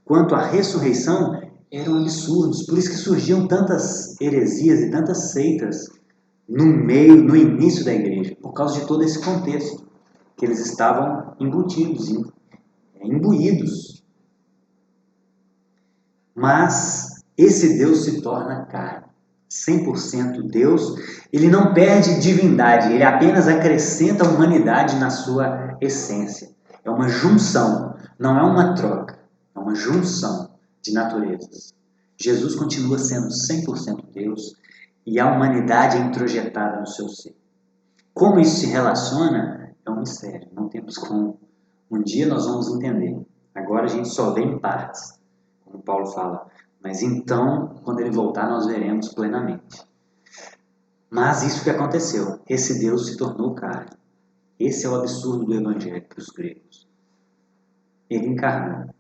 quanto a ressurreição eram absurdos. Por isso que surgiam tantas heresias e tantas seitas no início da igreja, por causa de todo esse contexto, que eles estavam embutidos, imbuídos. Mas esse Deus se torna carne, 100% Deus, ele não perde divindade, ele apenas acrescenta a humanidade na sua essência. É uma junção, não é uma troca, é uma junção de naturezas. Jesus continua sendo 100% Deus e a humanidade é introjetada no seu ser. Como isso se relaciona é um mistério, não temos como. Um dia nós vamos entender. Agora a gente só vê em partes, como Paulo fala. Mas então, quando ele voltar, nós veremos plenamente. Mas isso que aconteceu. Esse Deus se tornou carne. Esse é o absurdo do Evangelho para os gregos. Ele encarnou.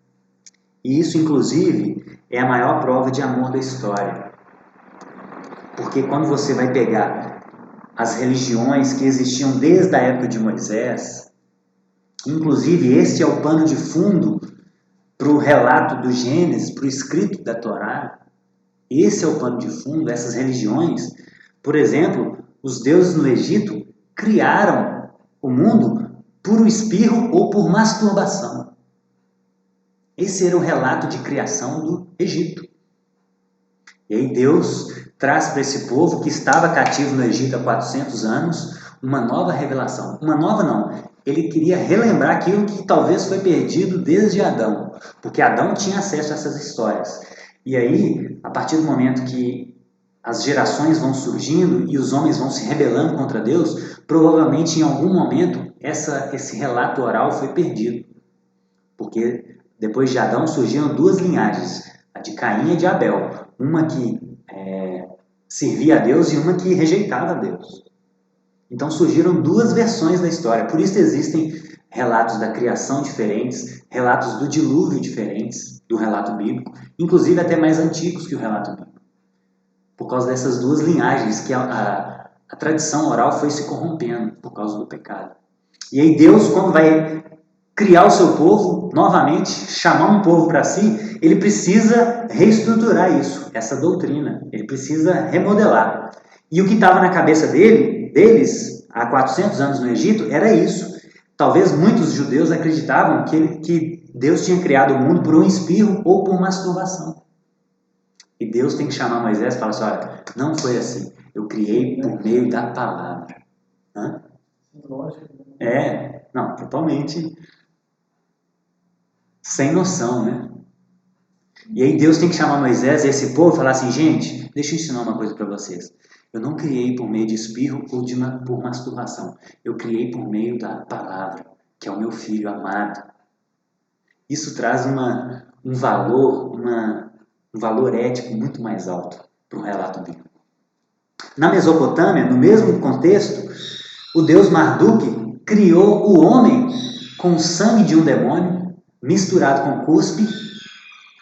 E isso, inclusive, é a maior prova de amor da história. Porque quando você vai pegar as religiões que existiam desde a época de Moisés, inclusive este é o pano de fundo para o relato do Gênesis, para o escrito da Torá, esse é o pano de fundo, essas religiões. Por exemplo, os deuses no Egito criaram o mundo por um espirro ou por masturbação. Esse era o relato de criação do Egito. E aí Deus traz para esse povo que estava cativo no Egito há 400 anos uma nova revelação. Uma nova não. Ele queria relembrar aquilo que talvez foi perdido desde Adão. Porque Adão tinha acesso a essas histórias. E aí, a partir do momento que as gerações vão surgindo e os homens vão se rebelando contra Deus, provavelmente em algum momento esse relato oral foi perdido. Porque depois de Adão surgiram duas linhagens, a de Caim e a de Abel. Uma que servia a Deus e uma que rejeitava a Deus. Então surgiram duas versões da história. Por isso existem relatos da criação diferentes, relatos do dilúvio diferentes do relato bíblico, inclusive até mais antigos que o relato bíblico. Por causa dessas duas linhagens que a tradição oral foi se corrompendo por causa do pecado. E aí Deus, quando vai criar o seu povo, novamente, chamar um povo para si, ele precisa reestruturar isso, essa doutrina. Ele precisa remodelar. E o que estava na cabeça deles, há 400 anos no Egito, era isso. Talvez muitos judeus acreditavam que Deus tinha criado o mundo por um espirro ou por masturbação. E Deus tem que chamar Moisés e falar assim, olha, não foi assim. Eu criei por meio da palavra. Hã? Não, totalmente sem noção, né? E aí Deus tem que chamar Moisés e esse povo e falar assim, gente, deixa eu ensinar uma coisa para vocês. Eu não criei por meio de espirro ou por masturbação. Eu criei por meio da palavra, que é o meu filho amado. Isso traz um valor ético muito mais alto para o relato bíblico. Na Mesopotâmia, no mesmo contexto, o deus Marduk criou o homem com o sangue de um demônio, misturado com cuspe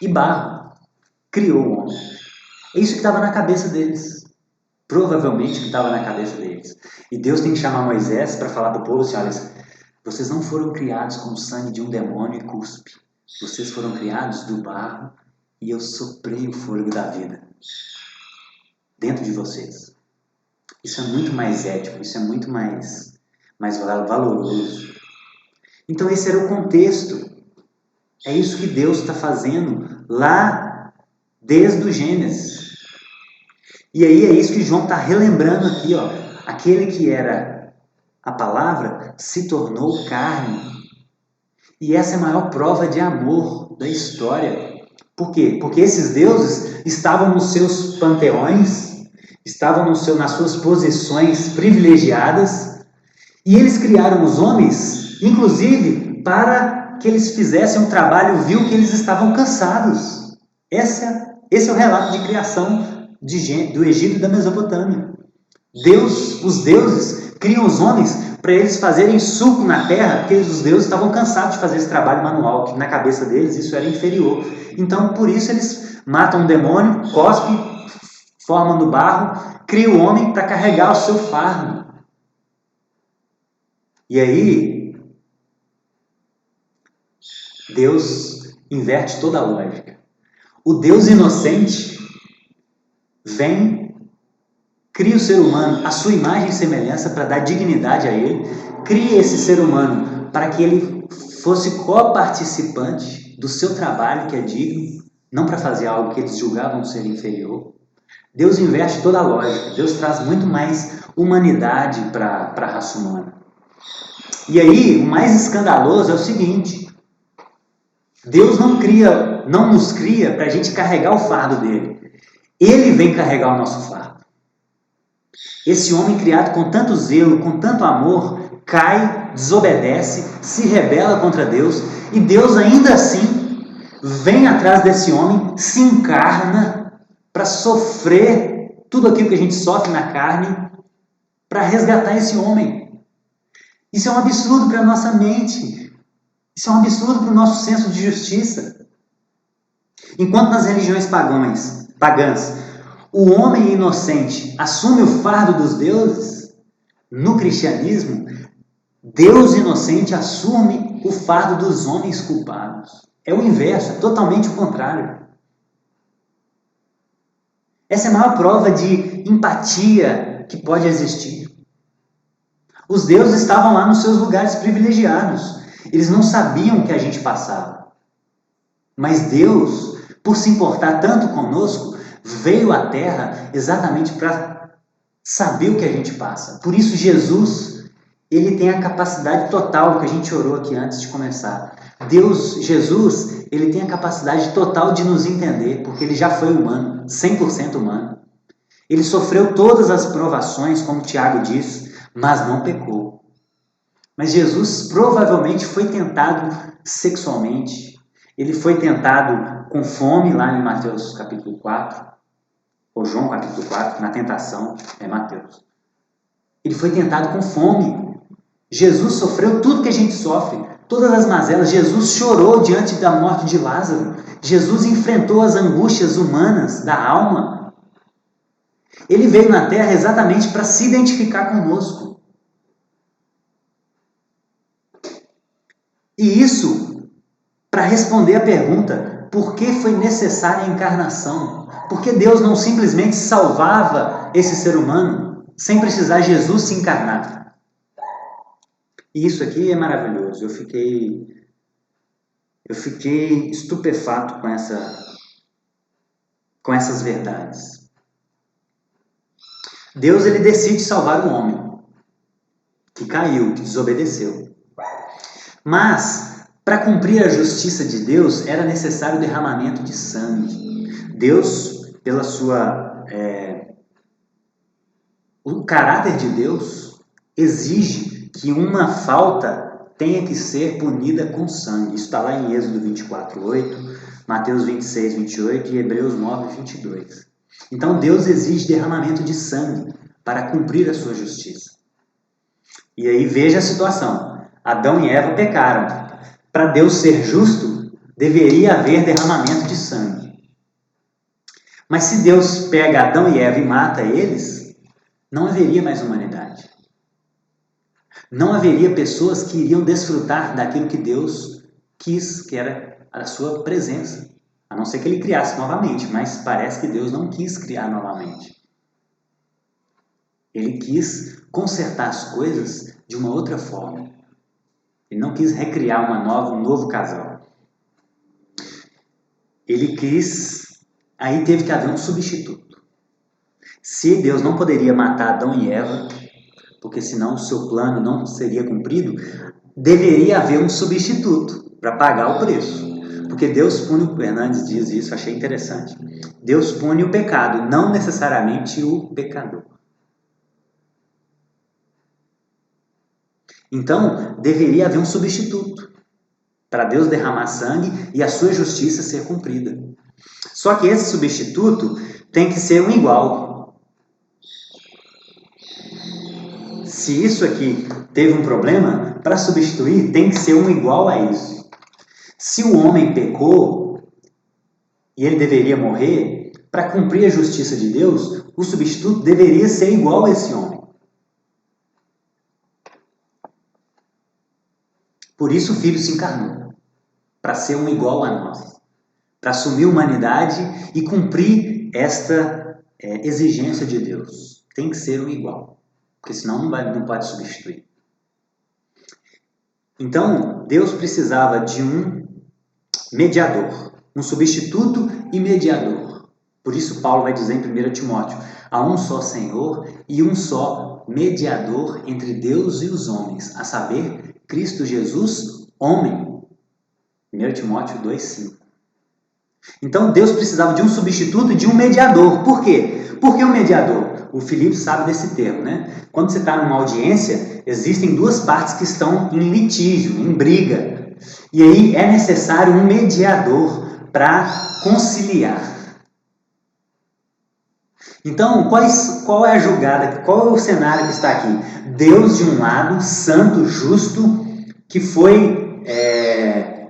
e barro. Criou o homem. É isso que estava na cabeça deles. Provavelmente que estava na cabeça deles. E Deus tem que chamar Moisés para falar para o povo assim, olha, vocês não foram criados com o sangue de um demônio e cuspe. Vocês foram criados do barro e eu soprei o fôlego da vida dentro de vocês. Isso é muito mais ético, isso é muito mais valoroso. Então esse era o contexto. É isso que Deus está fazendo lá desde o Gênesis. E aí é isso que João está relembrando aqui, ó. Aquele que era a palavra se tornou carne. E essa é a maior prova de amor da história. Por quê? Porque esses deuses estavam nos seus panteões, estavam nas suas posições privilegiadas, e eles criaram os homens, inclusive, para que eles fizessem um trabalho vil que eles estavam cansados. Esse é o relato de criação do Egito e da Mesopotâmia. Os deuses criam os homens para eles fazerem suco na terra, porque os deuses estavam cansados de fazer esse trabalho manual, que na cabeça deles isso era inferior. Então, por isso eles matam um demônio, cospem, formam no barro, criam o homem para carregar o seu fardo. E aí, Deus inverte toda a lógica. O Deus inocente vem, cria o ser humano à sua imagem e semelhança para dar dignidade a ele, cria esse ser humano para que ele fosse coparticipante do seu trabalho que é digno, não para fazer algo que eles julgavam ser inferior. Deus inverte toda a lógica, Deus traz muito mais humanidade para a raça humana. E aí, o mais escandaloso é o seguinte, Deus não nos cria para a gente carregar o fardo dele. Ele vem carregar o nosso fardo. Esse homem criado com tanto zelo, com tanto amor, cai, desobedece, se rebela contra Deus, e Deus ainda assim vem atrás desse homem, se encarna para sofrer tudo aquilo que a gente sofre na carne, para resgatar esse homem. Isso é um absurdo para a nossa mente. Isso é um absurdo para o nosso senso de justiça. Enquanto nas religiões pagãs, o homem inocente assume o fardo dos deuses, no cristianismo, Deus inocente assume o fardo dos homens culpados. É o inverso, é totalmente o contrário. Essa é a maior prova de empatia que pode existir. Os deuses estavam lá nos seus lugares privilegiados. Eles não sabiam o que a gente passava. Mas Deus, por se importar tanto conosco, veio à Terra exatamente para saber o que a gente passa. Por isso Jesus, ele tem a capacidade total, que a gente orou aqui antes de começar. Jesus, ele tem a capacidade total de nos entender, porque ele já foi humano, 100% humano. Ele sofreu todas as provações, como Tiago diz, mas não pecou. Mas Jesus provavelmente foi tentado sexualmente. Ele foi tentado com fome, lá em Mateus capítulo 4, ou João capítulo 4, na tentação, é Mateus. Ele foi tentado com fome. Jesus sofreu tudo que a gente sofre, todas as mazelas. Jesus chorou diante da morte de Lázaro. Jesus enfrentou as angústias humanas da alma. Ele veio na Terra exatamente para se identificar conosco. E isso para responder a pergunta: por que foi necessária a encarnação? Por que Deus não simplesmente salvava esse ser humano sem precisar Jesus se encarnar? E isso aqui é maravilhoso. Eu fiquei estupefato com essas verdades. Deus, ele decide salvar o homem que caiu, que desobedeceu. Mas, para cumprir a justiça de Deus, era necessário o derramamento de sangue. Deus, pela o caráter de Deus, exige que uma falta tenha que ser punida com sangue. Isso está lá em Êxodo 24:8, Mateus 26:28 e Hebreus 9:22. Então Deus exige derramamento de sangue para cumprir a sua justiça. E aí veja a situação. Adão e Eva pecaram. Para Deus ser justo, deveria haver derramamento de sangue. Mas se Deus pega Adão e Eva e mata eles, não haveria mais humanidade. Não haveria pessoas que iriam desfrutar daquilo que Deus quis, que era a sua presença. A não ser que ele criasse novamente, mas parece que Deus não quis criar novamente. Ele quis consertar as coisas de uma outra forma. Ele não quis recriar um novo casal. Ele quis... Aí teve que haver um substituto. Se Deus não poderia matar Adão e Eva, porque senão o seu plano não seria cumprido, deveria haver um substituto para pagar o preço. Porque Deus pune, o Fernandes diz isso, achei interessante. Deus pune o pecado, não necessariamente o pecador. Então, deveria haver um substituto para Deus derramar sangue e a sua justiça ser cumprida. Só que esse substituto tem que ser um igual. Se isso aqui teve um problema, para substituir tem que ser um igual a isso. Se o homem pecou e ele deveria morrer, para cumprir a justiça de Deus, o substituto deveria ser igual a esse homem. Por isso o Filho se encarnou, para ser um igual a nós, para assumir a humanidade e cumprir esta exigência de Deus. Tem que ser um igual, porque senão não pode substituir. Então, Deus precisava de um mediador, um substituto e mediador. Por isso Paulo vai dizer em 1 Timóteo, há um só Senhor e um só mediador entre Deus e os homens, a saber, Cristo Jesus, homem. 1 Timóteo 2,5. Então Deus precisava de um substituto e de um mediador. Por quê? Por que um mediador? o Filipe sabe desse termo, né? Quando você está numa audiência, existem duas partes que estão em litígio, em briga. E aí é necessário um mediador para conciliar. Então, qual é a julgada? Qual é o cenário que está aqui? Deus de um lado, santo, justo, que foi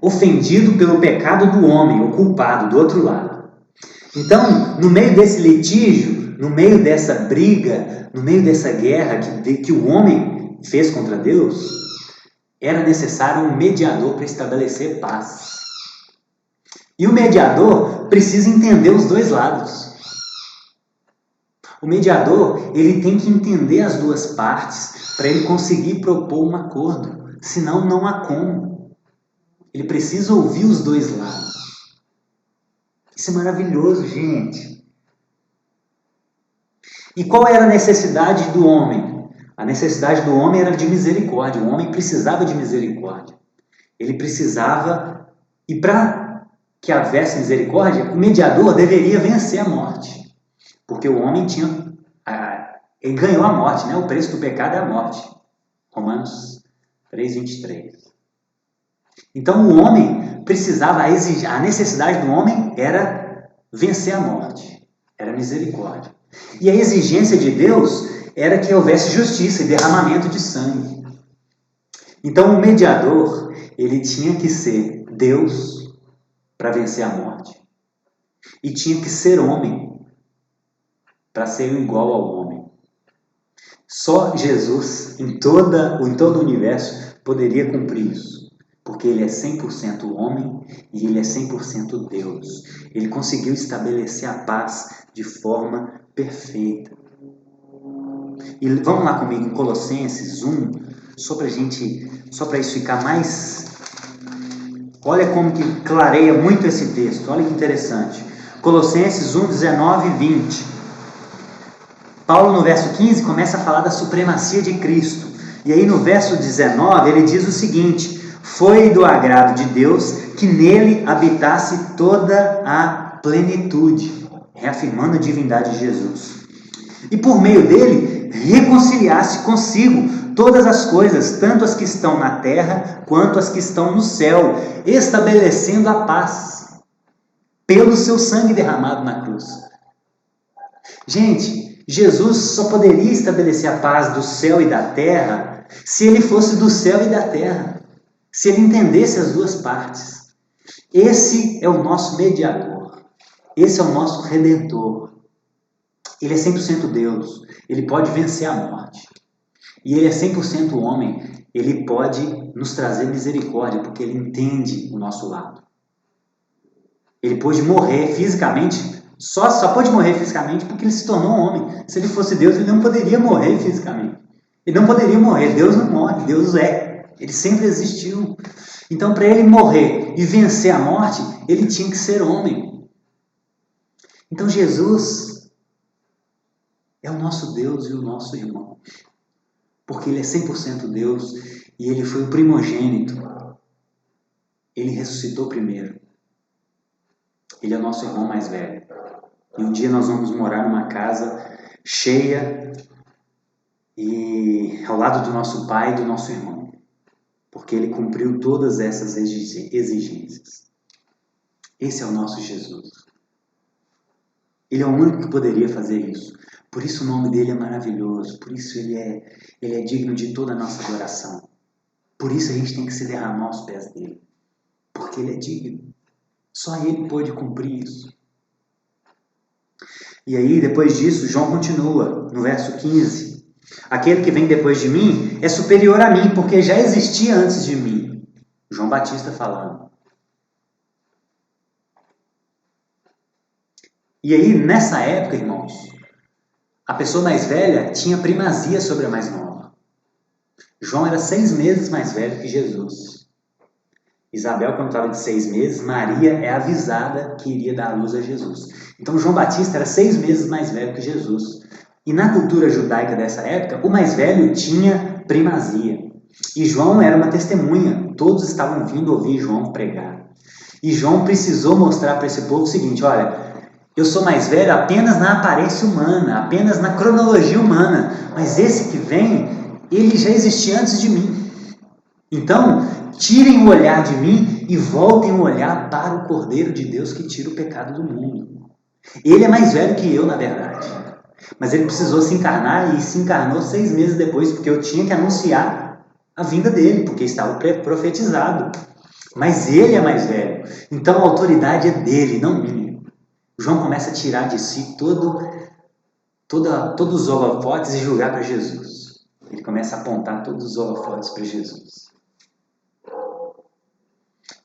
ofendido pelo pecado do homem, o culpado, do outro lado. Então, no meio desse litígio, no meio dessa briga, no meio dessa guerra que o homem fez contra Deus, era necessário um mediador para estabelecer paz. E o mediador precisa entender os dois lados. O mediador, ele tem que entender as duas partes para ele conseguir propor um acordo. Senão, não há como. Ele precisa ouvir os dois lados. Isso é maravilhoso, gente. E qual era a necessidade do homem? A necessidade do homem era de misericórdia. O homem precisava de misericórdia. Ele precisava, e para que houvesse misericórdia, o mediador deveria vencer a morte. Porque o homem ele ganhou a morte, né? O preço do pecado é a morte. Romanos 3:23. Então o homem precisava, a necessidade do homem era vencer a morte, era misericórdia. E a exigência de Deus era que houvesse justiça e derramamento de sangue. Então o mediador, ele tinha que ser Deus para vencer a morte. E tinha que ser homem para ser igual ao homem. Só Jesus, em todo o universo, poderia cumprir isso. Porque ele é 100% homem e ele é 100% Deus. Ele conseguiu estabelecer a paz de forma perfeita. E vamos lá comigo em Colossenses 1, só para isso ficar mais... Olha como que clareia muito esse texto, olha que interessante. Colossenses 1, 19 e 20. Paulo, no verso 15, começa a falar da supremacia de Cristo. E aí no verso 19, ele diz o seguinte: foi do agrado de Deus que nele habitasse toda a plenitude, reafirmando a divindade de Jesus. E por meio dele, reconciliasse consigo todas as coisas, tanto as que estão na terra, quanto as que estão no céu, estabelecendo a paz, pelo seu sangue derramado na cruz. Gente, Jesus só poderia estabelecer a paz do céu e da terra se ele fosse do céu e da terra, se ele entendesse as duas partes. Esse é o nosso mediador, esse é o nosso redentor. Ele é 100% Deus, ele pode vencer a morte. E ele é 100% homem, ele pode nos trazer misericórdia, porque ele entende o nosso lado. Ele pôde morrer fisicamente, só pôde morrer fisicamente porque ele se tornou homem. Se ele fosse Deus, ele não poderia morrer fisicamente. Ele não poderia morrer, Deus não morre, Deus é. Ele sempre existiu. Então, para ele morrer e vencer a morte, ele tinha que ser homem. Então, Jesus é o nosso Deus e o nosso irmão. Porque ele é 100% Deus e ele foi o primogênito. Ele ressuscitou primeiro. Ele é o nosso irmão mais velho. E um dia nós vamos morar numa casa cheia e ao lado do nosso pai e do nosso irmão. Porque ele cumpriu todas essas exigências. Esse é o nosso Jesus. Ele é o único que poderia fazer isso. Por isso o nome dele é maravilhoso. Por isso ele é digno de toda a nossa adoração. Por isso a gente tem que se derramar aos pés dele. Porque ele é digno. Só ele pode cumprir isso. E aí, depois disso, João continua, no verso 15. Aquele que vem depois de mim é superior a mim, porque já existia antes de mim. João Batista falando. E aí, nessa época, irmãos, a pessoa mais velha tinha primazia sobre a mais nova. João era 6 meses mais velho que Jesus. Isabel, quando estava de 6 meses, Maria é avisada que iria dar à luz a Jesus. Então, João Batista era 6 meses mais velho que Jesus. E na cultura judaica dessa época, o mais velho tinha primazia. E João era uma testemunha. Todos estavam vindo ouvir João pregar. E João precisou mostrar para esse povo o seguinte: olha, Eu sou mais velho apenas na aparência humana, apenas na cronologia humana, mas esse que vem, ele já existia antes de mim. Então, tirem o olhar de mim e voltem o olhar para o Cordeiro de Deus que tira o pecado do mundo. Ele é mais velho que eu, na verdade. Mas ele precisou se encarnar e se encarnou 6 meses depois, porque eu tinha que anunciar a vinda dele, porque estava profetizado. Mas ele é mais velho. Então a autoridade é dele, não minha. João começa a tirar de si todos os holofotes e julgar para Jesus. Ele começa a apontar todos os holofotes para Jesus.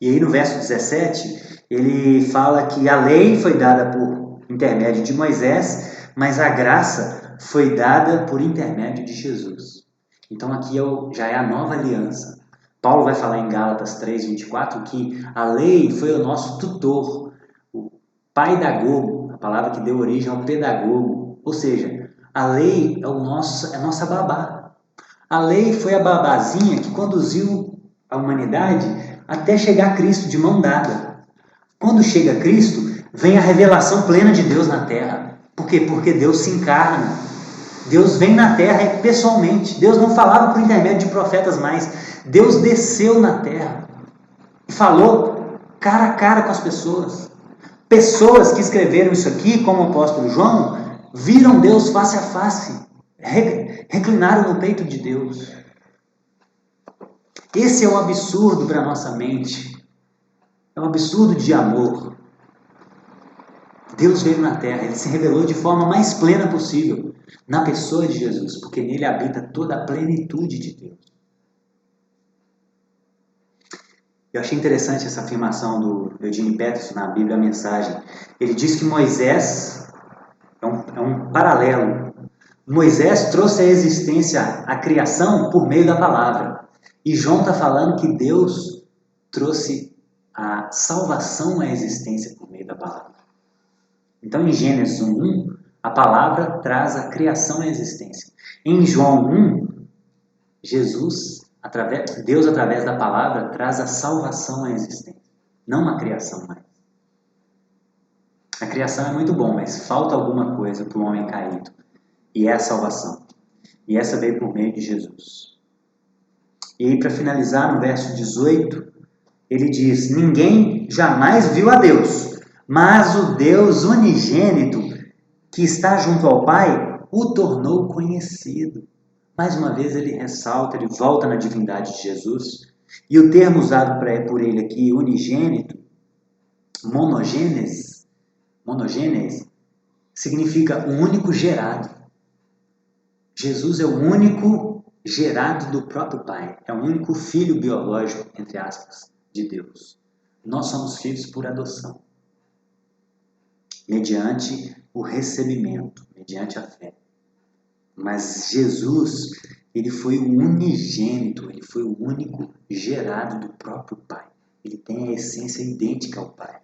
E aí no verso 17, ele fala que a lei foi dada por intermédio de Moisés, mas a graça foi dada por intermédio de Jesus. Então aqui já é a nova aliança. Paulo vai falar em Gálatas 3:24 que a lei foi o nosso tutor, o paidagogo, a palavra que deu origem ao pedagogo. Ou seja, a lei é a nossa babá. A lei foi a babazinha que conduziu a humanidade até chegar a Cristo de mão dada. Quando chega Cristo, vem a revelação plena de Deus na Terra. Por quê? Porque Deus se encarna. Deus vem na Terra pessoalmente. Deus não falava por intermédio de profetas mais. Deus desceu na Terra e falou cara a cara com as pessoas. Pessoas que escreveram isso aqui, como o apóstolo João, viram Deus face a face. Reclinaram no peito de Deus. Esse é um absurdo para a nossa mente. É um absurdo de amor. Deus veio na Terra, Ele se revelou de forma mais plena possível na pessoa de Jesus, porque nele habita toda a plenitude de Deus. Eu achei interessante essa afirmação do Eugene Peterson na Bíblia, a Mensagem. Ele diz que Moisés é um paralelo. Moisés trouxe à existência a criação por meio da palavra. E João está falando que Deus trouxe a salvação à existência por meio da palavra. Então, em Gênesis 1:1, a palavra traz a criação à existência. Em João 1, Deus, através da palavra, traz a salvação à existência. Não a criação mais. A criação é muito bom, mas falta alguma coisa para o homem caído. E é a salvação. E essa veio por meio de Jesus. E aí, para finalizar, no verso 18, ele diz: ninguém jamais viu a Deus, mas o Deus unigênito que está junto ao Pai o tornou conhecido. Mais uma vez ele ressalta, ele volta na divindade de Jesus. E o termo usado por ele aqui, unigênito, monogênese, significa o único gerado. Jesus é o único gerado do próprio Pai. É o único filho biológico, entre aspas, de Deus. Nós somos filhos por adoção, mediante o recebimento, mediante a fé. Mas Jesus, ele foi o unigênito, ele foi o único gerado do próprio Pai. Ele tem a essência idêntica ao Pai.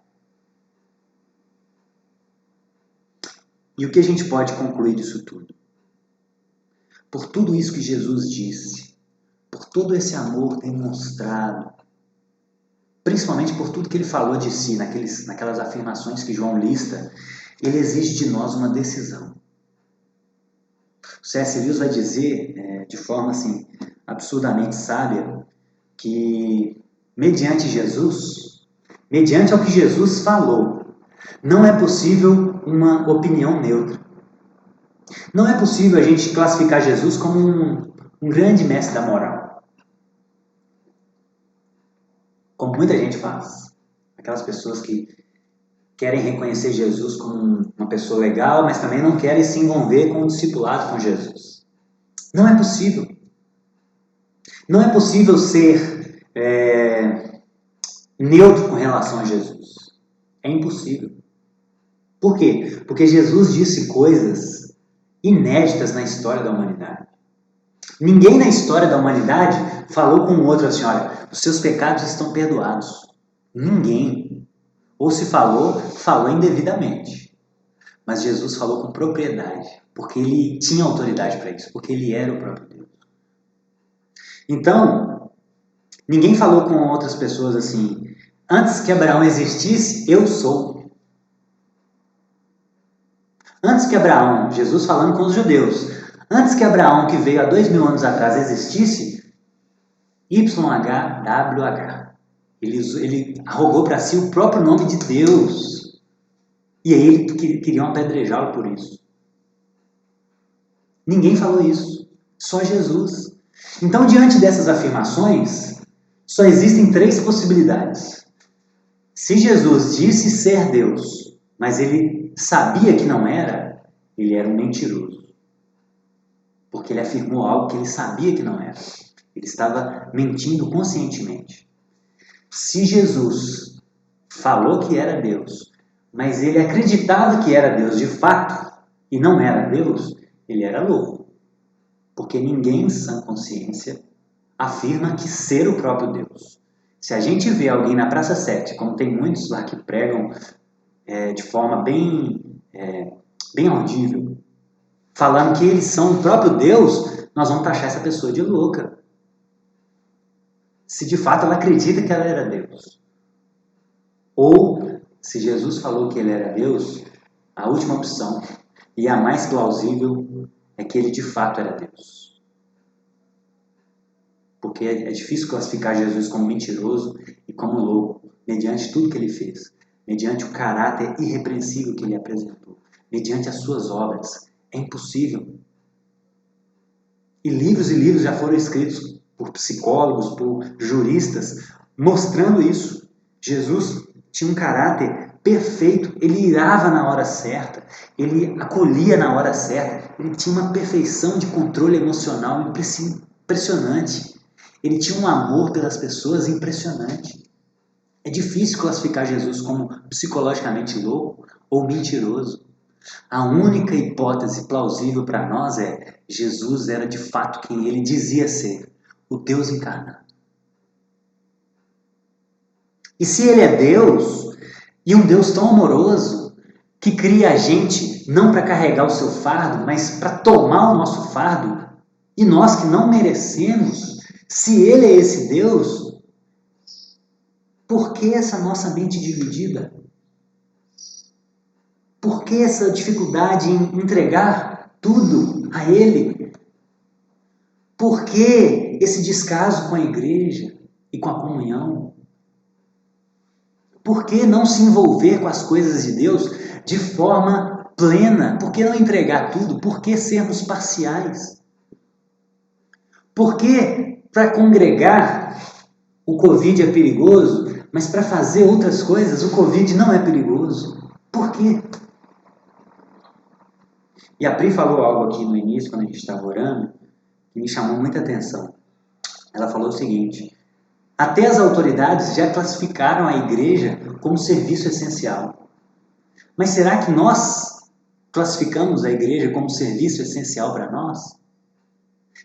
E o que a gente pode concluir disso tudo? Por tudo isso que Jesus disse, por todo esse amor demonstrado, principalmente por tudo que ele falou de si, naquelas afirmações que João lista, ele exige de nós uma decisão. O C.S. Lewis vai dizer, de forma assim, absurdamente sábia, que mediante ao que Jesus falou, não é possível uma opinião neutra. Não é possível a gente classificar Jesus como um grande mestre da moral. Como muita gente faz. Aquelas pessoas que querem reconhecer Jesus como uma pessoa legal, mas também não querem se envolver com o discipulado com Jesus. Não é possível. Não é possível ser neutro com relação a Jesus. É impossível. Por quê? Porque Jesus disse coisas inéditas na história da humanidade. Ninguém na história da humanidade falou com o outro assim, olha, os seus pecados estão perdoados. Ninguém. Ou se falou indevidamente. Mas Jesus falou com propriedade, porque ele tinha autoridade para isso, porque ele era o próprio Deus. Então, ninguém falou com outras pessoas assim, antes que Abraão existisse, eu sou. Antes que Abraão, Jesus falando com os judeus, antes que Abraão, que veio há 2000 anos atrás, existisse, YHWH. Ele arrogou para si o próprio nome de Deus. E aí ele queriam apedrejá-lo por isso. Ninguém falou isso. Só Jesus. Então, diante dessas afirmações, só existem três possibilidades. Se Jesus disse ser Deus, mas ele sabia que não era, ele era um mentiroso. Porque ele afirmou algo que ele sabia que não era. Ele estava mentindo conscientemente. Se Jesus falou que era Deus, mas ele acreditava que era Deus de fato, e não era Deus, ele era louco. Porque ninguém em sã consciência afirma que ser o próprio Deus. Se a gente vê alguém na Praça 7, como tem muitos lá que pregam de forma bem audível, falando que eles são o próprio Deus, nós vamos taxar essa pessoa de louca. Se de fato ela acredita que ela era Deus. Ou, se Jesus falou que ele era Deus, a última opção, e a mais plausível, é que ele de fato era Deus. Porque é difícil classificar Jesus como mentiroso e como louco, mediante tudo que ele fez, mediante o caráter irrepreensível que ele apresentou, mediante as suas obras. É impossível. E livros já foram escritos por psicólogos, por juristas, mostrando isso. Jesus tinha um caráter perfeito, ele irava na hora certa, ele acolhia na hora certa, ele tinha uma perfeição de controle emocional impressionante. Ele tinha um amor pelas pessoas impressionante. É difícil classificar Jesus como psicologicamente louco ou mentiroso. A única hipótese plausível para nós é: Jesus era de fato quem ele dizia ser, o Deus encarnado. E se ele é Deus, e um Deus tão amoroso, que cria a gente não para carregar o seu fardo, mas para tomar o nosso fardo, e nós que não merecemos, se ele é esse Deus, por que essa nossa mente dividida? Por que essa dificuldade em entregar tudo a ele? Por que esse descaso com a igreja e com a comunhão? Por que não se envolver com as coisas de Deus de forma plena? Por que não entregar tudo? Por que sermos parciais? Por que para congregar o Covid é perigoso, mas para fazer outras coisas o Covid não é perigoso? Por quê? E a Pri falou algo aqui no início, quando a gente estava orando, que me chamou muita atenção. Ela falou o seguinte: até as autoridades já classificaram a igreja como serviço essencial. Mas será que nós classificamos a igreja como serviço essencial para nós?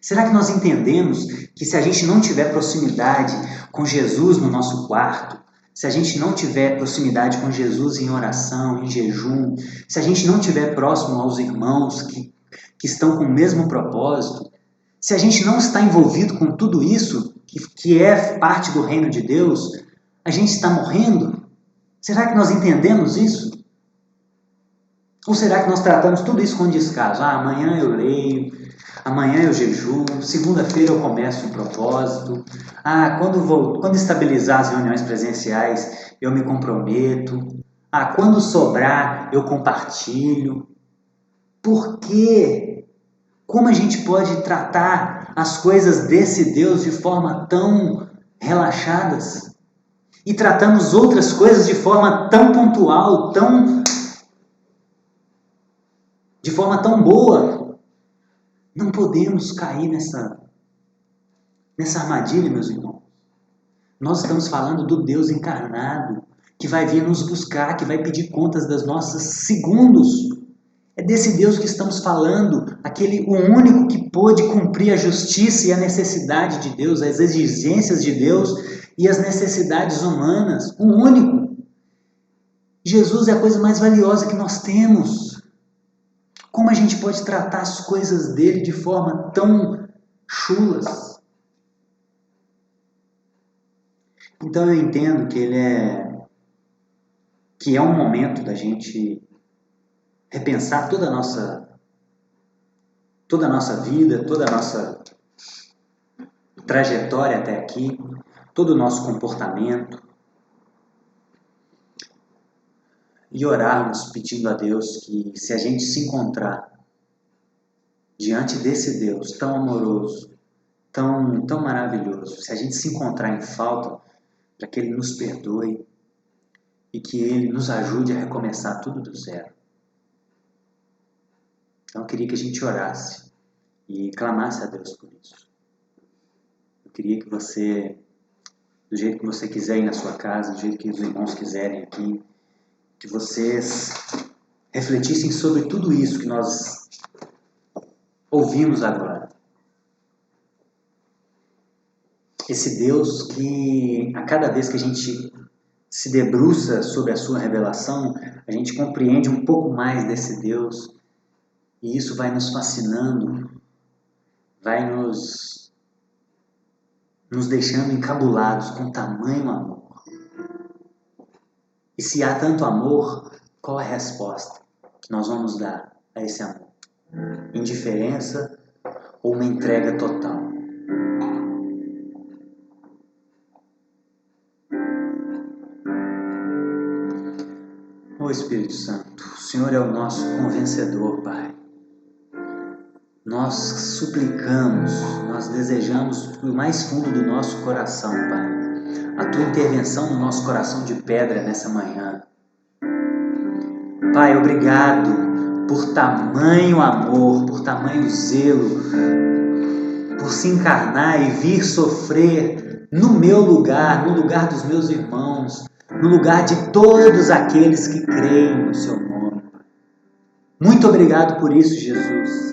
Será que nós entendemos que se a gente não tiver proximidade com Jesus no nosso quarto, se a gente não tiver proximidade com Jesus em oração, em jejum, se a gente não tiver próximo aos irmãos que estão com o mesmo propósito, se a gente não está envolvido com tudo isso, que é parte do reino de Deus, a gente está morrendo? Será que nós entendemos isso? Ou será que nós tratamos tudo isso com descaso? Amanhã eu leio, amanhã eu jejuo, segunda-feira eu começo um propósito, quando estabilizar as reuniões presenciais eu me comprometo, quando sobrar eu compartilho. Por quê? Como a gente pode tratar as coisas desse Deus de forma tão relaxadas? E tratamos outras coisas de forma tão pontual, de forma tão boa? Não podemos cair nessa armadilha, meus irmãos. Nós estamos falando do Deus encarnado, que vai vir nos buscar, que vai pedir contas das nossas segundos. É desse Deus que estamos falando, o único que pôde cumprir a justiça e a necessidade de Deus, as exigências de Deus e as necessidades humanas. O único. Jesus é a coisa mais valiosa que nós temos. Como a gente pode tratar as coisas dele de forma tão chulas? Então eu entendo que é um momento da gente repensar toda a nossa vida, toda a nossa trajetória até aqui, todo o nosso comportamento, e orarmos pedindo a Deus que, se a gente se encontrar diante desse Deus tão amoroso, tão maravilhoso, se a gente se encontrar em falta, para que Ele nos perdoe e que Ele nos ajude a recomeçar tudo do zero. Então eu queria que a gente orasse e clamasse a Deus por isso. Eu queria que você, do jeito que você quiser ir na sua casa, do jeito que os irmãos quiserem aqui, que vocês refletissem sobre tudo isso que nós ouvimos agora. Esse Deus que, a cada vez que a gente se debruça sobre a sua revelação, a gente compreende um pouco mais desse Deus, e isso vai nos fascinando, vai nos deixando encabulados com tamanho amor. E se há tanto amor, qual é a resposta que nós vamos dar a esse amor? Indiferença ou uma entrega total? Ô Espírito Santo, o Senhor é o nosso convencedor, Pai. Nós suplicamos, nós desejamos do mais fundo do nosso coração, Pai, a Tua intervenção no nosso coração de pedra nessa manhã. Pai, obrigado por tamanho amor, por tamanho zelo, por se encarnar e vir sofrer no meu lugar, no lugar dos meus irmãos, no lugar de todos aqueles que creem no Seu nome. Muito obrigado por isso, Jesus.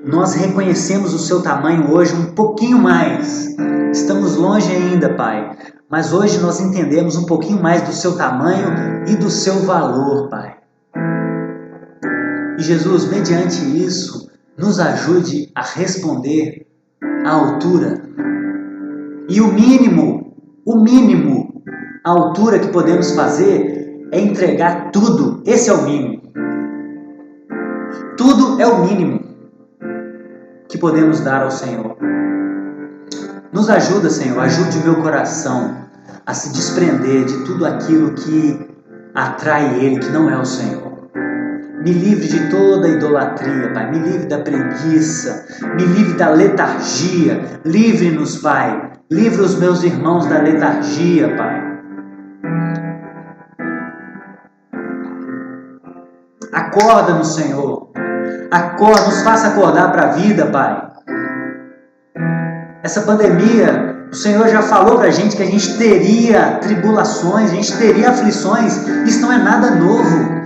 Nós reconhecemos o Seu tamanho hoje um pouquinho mais. Estamos longe ainda, Pai, mas hoje nós entendemos um pouquinho mais do Seu tamanho e do Seu valor, Pai. E Jesus, mediante isso, nos ajude a responder à altura. E o mínimo, a altura que podemos fazer é entregar tudo. Esse é o mínimo. Tudo é o mínimo que podemos dar ao Senhor. Nos ajuda, Senhor, ajude o meu coração a se desprender de tudo aquilo que atrai Ele, que não é o Senhor. Me livre de toda idolatria, Pai. Me livre da preguiça. Me livre da letargia. Livre-nos, Pai. Livre os meus irmãos da letargia, Pai. Acorda-nos, Senhor. Acorda, nos faça acordar para a vida, Pai. Essa pandemia, o Senhor já falou para a gente que a gente teria tribulações, a gente teria aflições. Isso não é nada novo.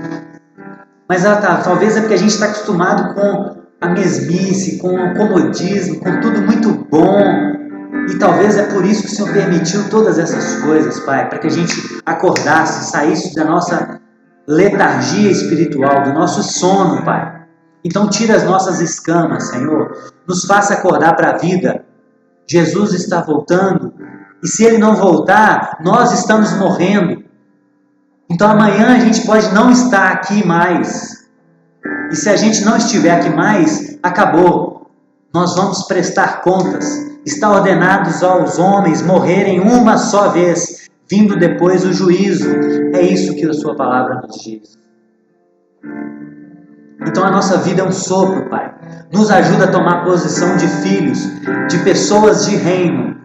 Mas talvez é porque a gente está acostumado com a mesmice, com o comodismo, com tudo muito bom. E talvez é por isso que o Senhor permitiu todas essas coisas, Pai, para que a gente acordasse, saísse da nossa letargia espiritual, do nosso sono, Pai. Então tira as nossas escamas, Senhor. Nos faça acordar para a vida. Jesus está voltando. E se Ele não voltar, nós estamos morrendo. Então amanhã a gente pode não estar aqui mais. E se a gente não estiver aqui mais, acabou. Nós vamos prestar contas. Está ordenados aos homens morrerem uma só vez, vindo depois o juízo. É isso que a sua palavra nos diz. Então a nossa vida é um sopro, Pai. Nos ajuda a tomar posição de filhos, de pessoas de reino,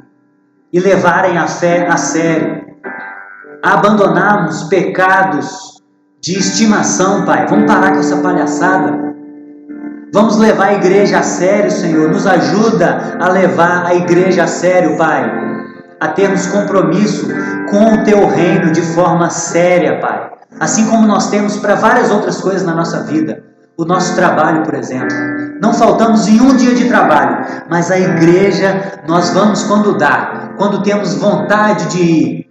e levarem a fé a sério. A abandonarmos pecados de estimação, Pai. Vamos parar com essa palhaçada. Vamos levar a igreja a sério, Senhor. Nos ajuda a levar a igreja a sério, Pai. A termos compromisso com o Teu reino de forma séria, Pai. Assim como nós temos para várias outras coisas na nossa vida. O nosso trabalho, por exemplo. Não faltamos em um dia de trabalho, mas a igreja nós vamos quando dá, quando temos vontade de ir.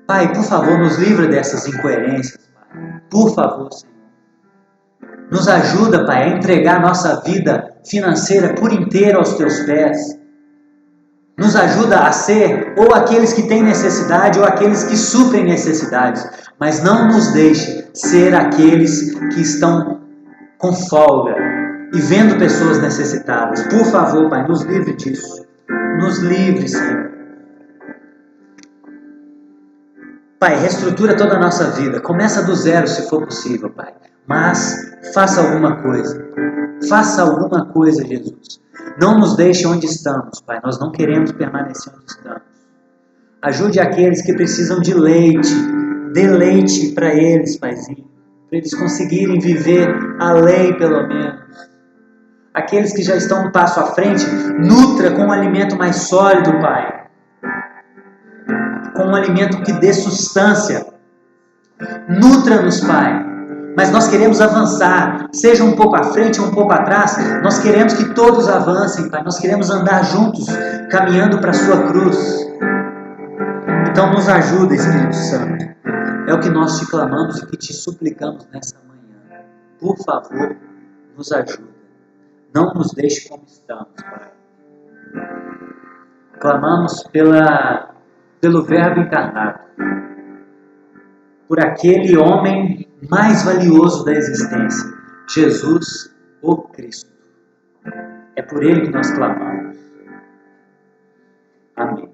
Pai, por favor, nos livra dessas incoerências, Pai. Por favor, Senhor. Nos ajuda, Pai, a entregar nossa vida financeira por inteiro aos Teus pés. Nos ajuda a ser ou aqueles que têm necessidade ou aqueles que suprem necessidades. Mas não nos deixe ser aqueles que estão com folga e vendo pessoas necessitadas. Por favor, Pai, nos livre disso. Nos livre, Senhor. Pai, reestrutura toda a nossa vida. Começa do zero se for possível, Pai. Mas faça alguma coisa. Faça alguma coisa, Jesus. Não nos deixe onde estamos, Pai. Nós não queremos permanecer onde estamos. Ajude aqueles que precisam de leite. Dê leite para eles, Paizinho. Para eles conseguirem viver a lei, pelo menos. Aqueles que já estão um passo à frente, nutra com um alimento mais sólido, Pai. Com um alimento que dê sustância. Nutra-nos, Pai. Mas nós queremos avançar, seja um pouco à frente ou um pouco atrás, nós queremos que todos avancem, Pai. Nós queremos andar juntos, caminhando para a sua cruz. Então nos ajuda, Espírito Santo. É o que nós te clamamos e que te suplicamos nessa manhã. Por favor, nos ajuda. Não nos deixe como estamos, Pai. Clamamos pelo Verbo encarnado. Por aquele homem mais valioso da existência, Jesus, o Cristo. É por ele que nós clamamos. Amém.